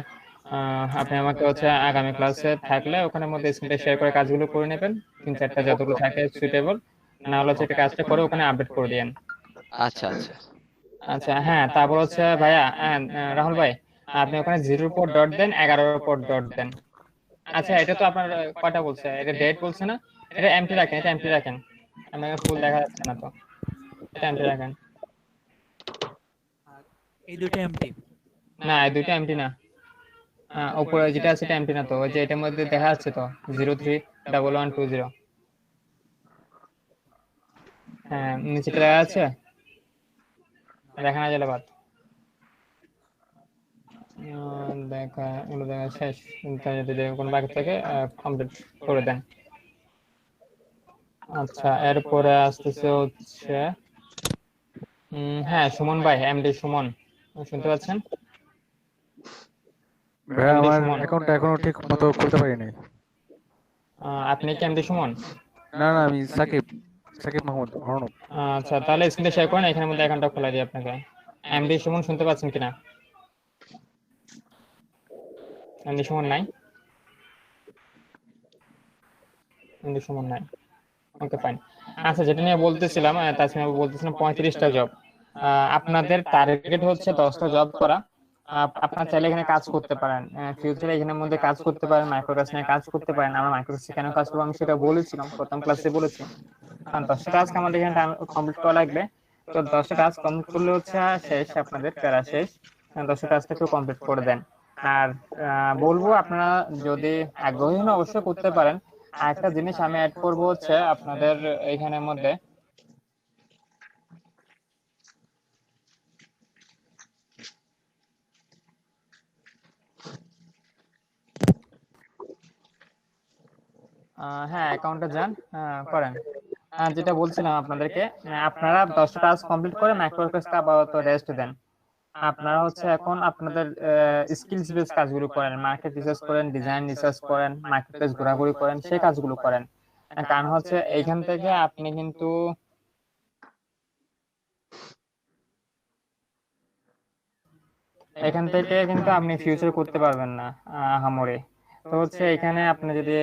আপনি আমাকে হচ্ছে আগামী ক্লাসে থাকলে ওখানের মধ্যে স্ক্রিনটা শেয়ার করে কাজগুলো করে নেবেন, 3-4টা যতগুলো থাকে সুইটেবল, না হলে হচ্ছে একটা কাজটা করে ওখানে আপডেট করে দিয়েন। আচ্ছা আচ্ছা আচ্ছা হ্যাঁ, তারপর হচ্ছে ভাইয়া রাহুল ভাই, আপনি ওখানে 0 পর ডট দেন, 11 পর ডট দেন। আচ্ছা এটা তো আপনার কয়টা বলছে, এটা ডেট বলছে না? এটা এমটি রাখেন, এটা এমটি রাখেন, আমার ফুল দেখা যাচ্ছে না তো, এটা এমটি রাখেন। এই দুটো এমটি। না এই দুইটা এমটি না, উপরে যেটা আছে এটা এমটি না তো, ওই যে এটার মধ্যে দেখা যাচ্ছে তো 031120। হ্যাঁ নিচেটা দেখা যাচ্ছে, দেখা না গেলে বাদ। দেখা এগুলো দেখা শেষ, যদি কোনো বাকি থেকে কমপ্লিট করে দেন। আচ্ছা এরপরে আসতেছে হচ্ছে হ্যাঁ সুমন ভাই, এমডি সুমন, শুনতে পাচ্ছেন? ভাইয়া এমডি আমার সুমন, অ্যাকাউন্টটা এখনো ঠিক মতো খুলতে পারিনি। আপনি কি এমডি সুমন? না না আমি সাকিব, সাকিব মাহমুদ অর্ণব। আচ্ছা তাহলে স্ক্রিনটা শেয়ার করেন, এখানের মধ্যে অ্যাকাউন্টটা খোলা দিই আপনাকে। এমডি সুমন শুনতে পাচ্ছেন কিনা? এমডি সুমন নাই, এমডি সুমন নাই, ওকে ফাইন। আচ্ছা যেটা নিয়ে বলতেছিলাম, তাছাড়া বলতেছিলাম 35টা জব, আপনাদের টার্গেট হচ্ছে 10টা জব করা। আপনার চাইলে এখানে কাজ করতে পারেন, ফিউচারে এখানের মধ্যে কাজ করতে পারেন, মাইক্রোকাস নিয়ে কাজ করতে পারেন। আমরা মাইক্রোকাসে কেন কাজ করবো আমি সেটা বলেছিলাম, প্রথম ক্লাসে বলেছি। কারণ 10টা টাস্ক আমাদের এখানে কমপ্লিট করা লাগবে, তো 10টা টাস্ক কমপ্লিট করলে হচ্ছে শেষ, আপনাদের প্যারা শেষ। 10টা টাস্কটা একটু কমপ্লিট করে দেন। আর বলবো আপনারা যদি আগ্রহী হন অবশ্যই করতে পারেন। আরেকটা জিনিস আমি অ্যাড করবো হচ্ছে আপনাদের এখানের মধ্যে, হ্যাঁ অ্যাকাউন্টে যান, করেন। যেটা বলছিলাম আপনাদেরকে, আপনারা 10টা টাস্ক কমপ্লিট করে মাইক্রোকাসকে আপাতত রেস্ট দেন। আপনারা হচ্ছে এখন আপনাদের স্কিলস বেস কাজগুলো করেন, মার্কেট রিসার্চ করেন, ডিজাইন রিসার্চ করেন, মার্কেট প্লেস ঘোরাঘুরি করেন, সেই কাজগুলো করেন। কারণ হচ্ছে এইখান থেকে আপনি কিন্তু আপনি ফিউচার করতে পারবেন না আহামরি। তো হচ্ছে এখানে আপনি যদি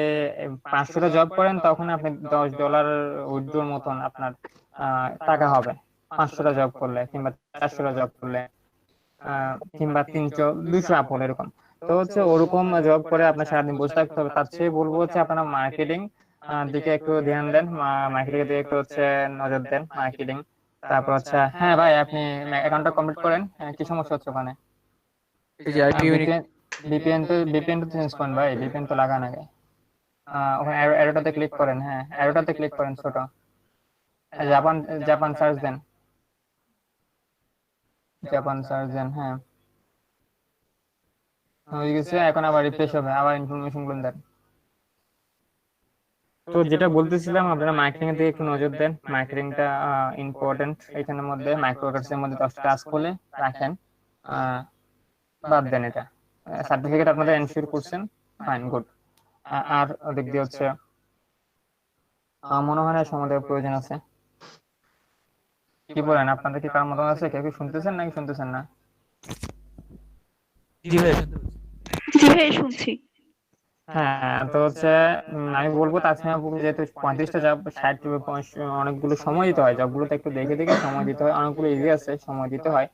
500টা জব করেন তখন আপনি $10 উইথড্রোর মতন আপনার টাকা হবে 500টা জব করলে, কিংবা 400টা জব করলে, কিংবা 200 আপ হলে এরকম। তো হচ্ছে ওরকম জব করে আপনার সারাদিন বসে থাকতে হবে। তার চেয়ে বলবো হচ্ছে আপনারা মার্কেটিং দিকে একটু ধ্যান দেন, মার্কেটিং দিকে একটু হচ্ছে নজর দেন, মার্কেটিং। তারপর হচ্ছে হ্যাঁ ভাই, আপনি অ্যাকাউন্টটা কমপ্লিট করেন। কি সমস্যা হচ্ছে ওখানে? এই যে আইপি ইউনিক ভিপিএন তো চেঞ্জ করেন ভাই, ভিপিএন তো লাগান আগে। ওখানে অ্যারোটাতে ক্লিক করেন, হ্যাঁ অ্যারোটাতে ক্লিক করেন ছোট, জাপান জাপান সার্চ দেন, জাপান সার্চ দেন, হ্যাঁ হয়ে গেছে। এখন আবার রিফ্রেশ হবে, আবার ইনফরমেশন গুলো দেন। তো যেটা বলতেছিলাম, আপনারা মার্কেটিং এর দিকে একটু নজর দেন, মার্কেটিংটা ইম্পর্টেন্ট। এখানের মধ্যে মাইক্রোকার্সের মধ্যে 10টা কাজ করে রাখেন, বাদ দেন এটা। সার্টিফিকেট আপনাদের এনশিওর করছেন, ফাইন গুড। আর ওদিক দিয়ে হচ্ছে মনে হয় না সমাধানের প্রয়োজন আছে। কি বলেন, আপনাদের কি কার মতামত আছে? কেউ কি শুনতেছেন নাকি শুনতেছেন না? জি ভাই শুনতে পাচ্ছি। জি ভাই শুনছি। হ্যাঁ, তো হচ্ছে আমি বলবো তাছাড়া যেহেতু 35টা জব, 60 অনেকগুলো সময় দিতে হয়, জবগুলোতে একটু দেখে দেখে সময় দিতে হয়, অনেকগুলো ইজি আছে সময় দিতে হয়।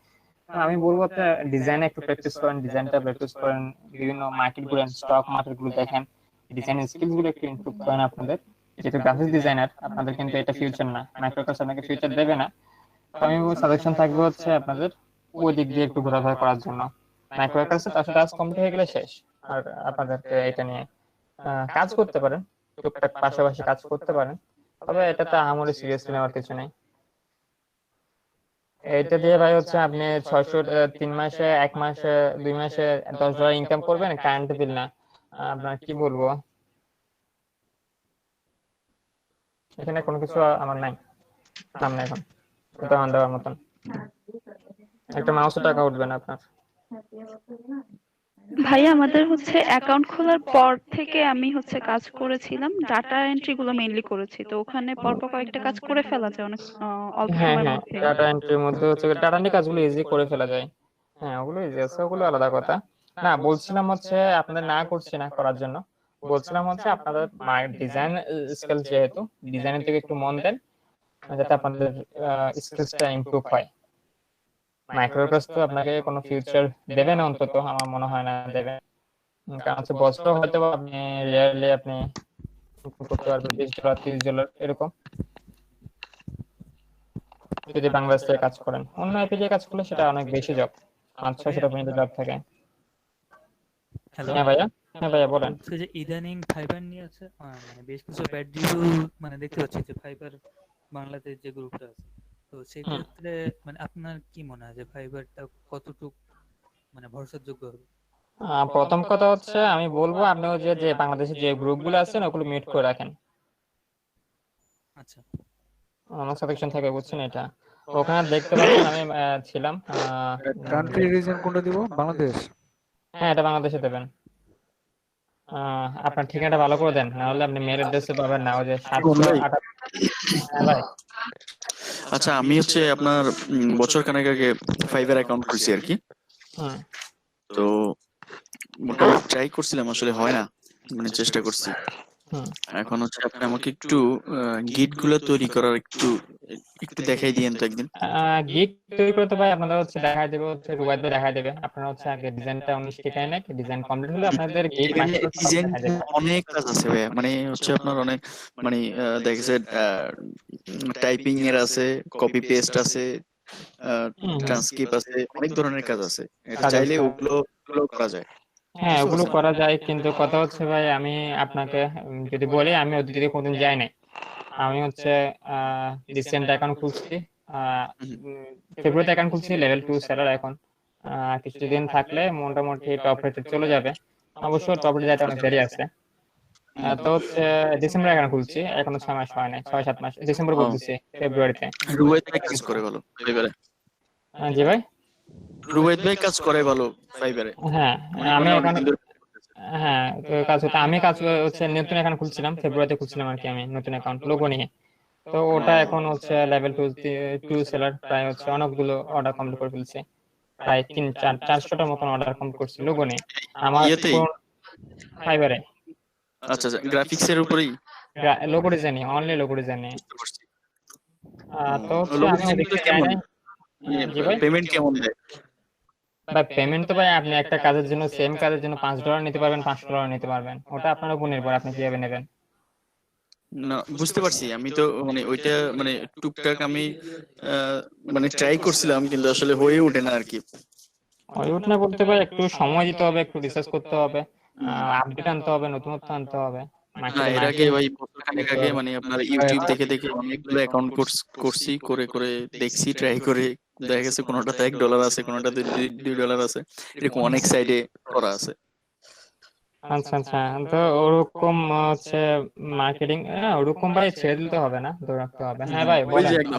আমি বলবো আপনার ডিজাইনে একটু প্র্যাকটিস করেন, ডিজাইনটা প্র্যাকটিস করেন, বিভিন্ন মার্কেট ঘুরেন, স্টক মার্কেট গুলো দেখেন, ডিজাইন স্কিলস গুলো একটু ইমপ্রুভ করেন আপনাদের। যেহেতু গ্রাফিক্স ডিজাইনার আপনাদের কিন্তু এটা ফিউচার না, মাইক্রোকার্স আপনাকে ফিউচার দেবে না। তো আমি সাজেশন থাকবে হচ্ছে আপনাদের ওই দিক দিয়ে একটু ঘোরাফেরা করার জন্য। মাইক্রোকার্সে তার সাথে কাজ কমপ্লিট হয়ে গেলে শেষ। আর আপনাদেরকে এটা নিয়ে কাজ করতে পারেন, টুকটাক পাশাপাশি কাজ করতে পারেন, তবে এটাতে আহামরি সিরিয়াসলি নেওয়ার কিছু নেই। এইটা দিয়ে ভাই হচ্ছে আপনি 600 3 মাসে 1 মাসে 2 মাসে $10 ইনকাম করবেন, কারেন্ট বিল না। আপনার কি বলবো, এখানে কোনো কিছু আমার নাই, সামনে এখন উদাহরণ দেওয়ার মতন। একটা মাউসে টাকা উঠবে না আপনার। ভাই আমাদের হচ্ছে অ্যাকাউন্ট খোলার পর থেকে আমি হচ্ছে কাজ করেছিলাম, ডাটা এন্ট্রি গুলো মেইনলি করেছি। তো ওখানে পরপর কয়েকটা কাজ করে ফেলা যায় অনেক অল্প হ্যাঁ সময়ের হ্যাঁ, মধ্যে। ডাটা এন্ট্রির মধ্যে হচ্ছে ডাটা এন্ট্রি কাজগুলো ইজি করে ফেলা যায়। হ্যাঁ ওগুলো ইজি আছে, ওগুলো আলাদা কথা। না বলছিলাম হচ্ছে আপনাদের না করছি না করার জন্য, বলছিলাম হচ্ছে আপনাদের ডিজাইন স্কিল, যেহেতু ডিজাইনের দিকে একটু মন দেন, যাতে আপনাদের স্কিলসটা ইমপ্রুভ হয়। মাইক্রোকার্স তো আপনাকে কোনো ফিউচার দেবে না, অন্তত আমার মনে হয় না দেবে। কারণ হচ্ছে বছর হয়তো আপনি রেয়ারলি আপনি করতে পারবেন $20 $30 এরকম, যদি বাংলাদেশ থেকে কাজ করেন। অন্য অ্যাপে দিয়ে কাজ করলে সেটা অনেক বেশি জব, 500-600 পর্যন্ত জব থাকে। হ্যালো, হ্যাঁ ভাইয়া, হ্যাঁ ভাইয়া বলেন। বলছি যে ইদানিং ফাইবার নিয়ে আছে মানে বেশ কিছু ব্যাড রিভিউ মানে দেখতে পাচ্ছি যে ফাইবার বাংলাদেশ যে গ্রুপটা আছে, তো সেই ক্ষেত্রে মানে আপনার কি মনে হয় যে ফাইবারটা কতটুকু মানে ভরসাযোগ্য হবে? প্রথম কথা হচ্ছে আমি বলবো আপনি ওই যে বাংলাদেশের যে গ্রুপগুলো আছেন ওগুলো মিউট করে রাখেন। আচ্ছা, আমার সাজেশন থাকে, বুঝছেন এটা। ওখানে দেখতে পাচ্ছেন আমি ছিলাম। কান্ট্রি রিজন কোনটা দিব? বাংলাদেশ? হ্যাঁ এটা বাংলাদেশে দেবেন। আপনার ঠিকানাটা ভালো করে দেন, না হলে আপনি মেল অ্যাড্রেসে পাবেন না। ওই যে 758। হ্যাঁ ভাই। আচ্ছা, আমি হচ্ছে আপনার বছর খানেক আগে ফাইবার অ্যাকাউন্ট খুলছি আর কি। হুম। তো মোটামুটি ট্রাই করছিলাম, আসলে হয় না, মানে চেষ্টা করছি। এখন হচ্ছে আপনি আমাকে একটু গিট গুলো তৈরি করার একটু একটু দেখাই দিয়েন তো একদিন। গিগ তৈরি করতে ভাই আপনাদের হচ্ছে দেখাই দেবে, হচ্ছে রুবাইদ ভাই দেখাই দেবে। আপনারা হচ্ছে আগে ডিজাইনটা 19 টিকায় নেন, ডিজাইন কমপ্লিট হলে আপনাদের গিগ ডিজাইন অনেক কাজ আছে ভাই, মানে হচ্ছে আপনার অনেক মানে দেখা যায় টাইপিং এর আছে, কপি পেস্ট আছে, ট্রান্সক্রিপ্ট আছে, অনেক ধরনের কাজ আছে। এটা চাইলে ওগুলো করা যায়। হ্যাঁ ওগুলো করা যায়, কিন্তু কথা হচ্ছে ভাই আমি আপনাকে যদি বলি, আমি ওদের দিকে কোনদিন যাই নাই। আমি হচ্ছে রিসেন্ট অ্যাকাউন্ট খুলছি, ফেব্রুয়ারিতে অ্যাকাউন্ট খুলছি, লেভেল 2 সেলার এখন। কিছুদিন থাকলে মোটামুটি টপ রেটে চলে যাবে। অবশ্য টপ রেটে যেতে অনেক দেরি আছে। তো হচ্ছে ডিসেম্বর অ্যাকাউন্ট খুলছি, এখনো 6 মাস হয় নাই, 6-7 মাস। ডিসেম্বর বলতেছি, ফেব্রুয়ারিতে। রুবাইদ ভাই কাজ করে ভালো ফাইবারে। জি ভাই, রুবাইদ ভাই কাজ করে ভালো ফাইবারে। হ্যাঁ আমি এখন হ্যাঁ, তো কাজ হতো, আমি কাজ হচ্ছে নতুন অ্যাকাউন্ট খুলছিলাম, ফেব্রুয়ারিতে খুলছিলাম আর কি আমি নতুন অ্যাকাউন্ট লোগো নিয়ে। তো ওটা এখন হচ্ছে লেভেল 2 সেলার, প্রায় হচ্ছে অনেকগুলো অর্ডার কমপ্লিট করে ফেলছে, প্রায় 400টার মতন অর্ডার কমপ্লিট করছি লোগো নিয়ে আমার ইয়েতেই ফাইবারে। আচ্ছা আচ্ছা, গ্রাফিক্সের উপরেই লোগো ডিজাইনে, অনলি লোগো ডিজাইনে। তো হচ্ছে লোগো আমি ডিজাইন ওদিকে যাই কেমন নাই। জি ভাই, পেমেন্ট কেমন দেয়? ভাই পেমেন্ট তো ভাই আপনি একটা কাজের জন্য, সেম কাজের জন্য $5 নিতে পারবেন, $500 নিতে পারবেন, ওটা আপনার উপর নির্ভর আপনি কিভাবে নেবেন। না বুঝতে পারছি, আমি তো মানে ওইটা মানে টুকটাক আমি মানে ট্রাই করছিলাম কিন্তু আসলে হয়ে ওঠে না আর কি। হলিউড না বলতে ভাই একটু সময় দিতে হবে, একটু রিসার্চ করতে হবে, আপডেট আনতে হবে, নতুনত্ব আনতে হবে, না এর আগে ভাই বছরখানেক আগে মানে আপনার ইউটিউব দেখে দেখে অনেকগুলো অ্যাকাউন্ট করছি, করে করে দেখছি, ট্রাই করে দেখা গেছে কোনোটাতে $1 আছে, কোনোটাতে $2 আছে, এরকম অনেক সাইডে করা আছে। আচ্ছা আচ্ছা, তো ওরকম হচ্ছে মার্কেটিং, ওরকম ভাই ছেড়ে দিতে হবে না, ধরে রাখতে হবে। হ্যাঁ ভাই ওই যে বলেন। একদম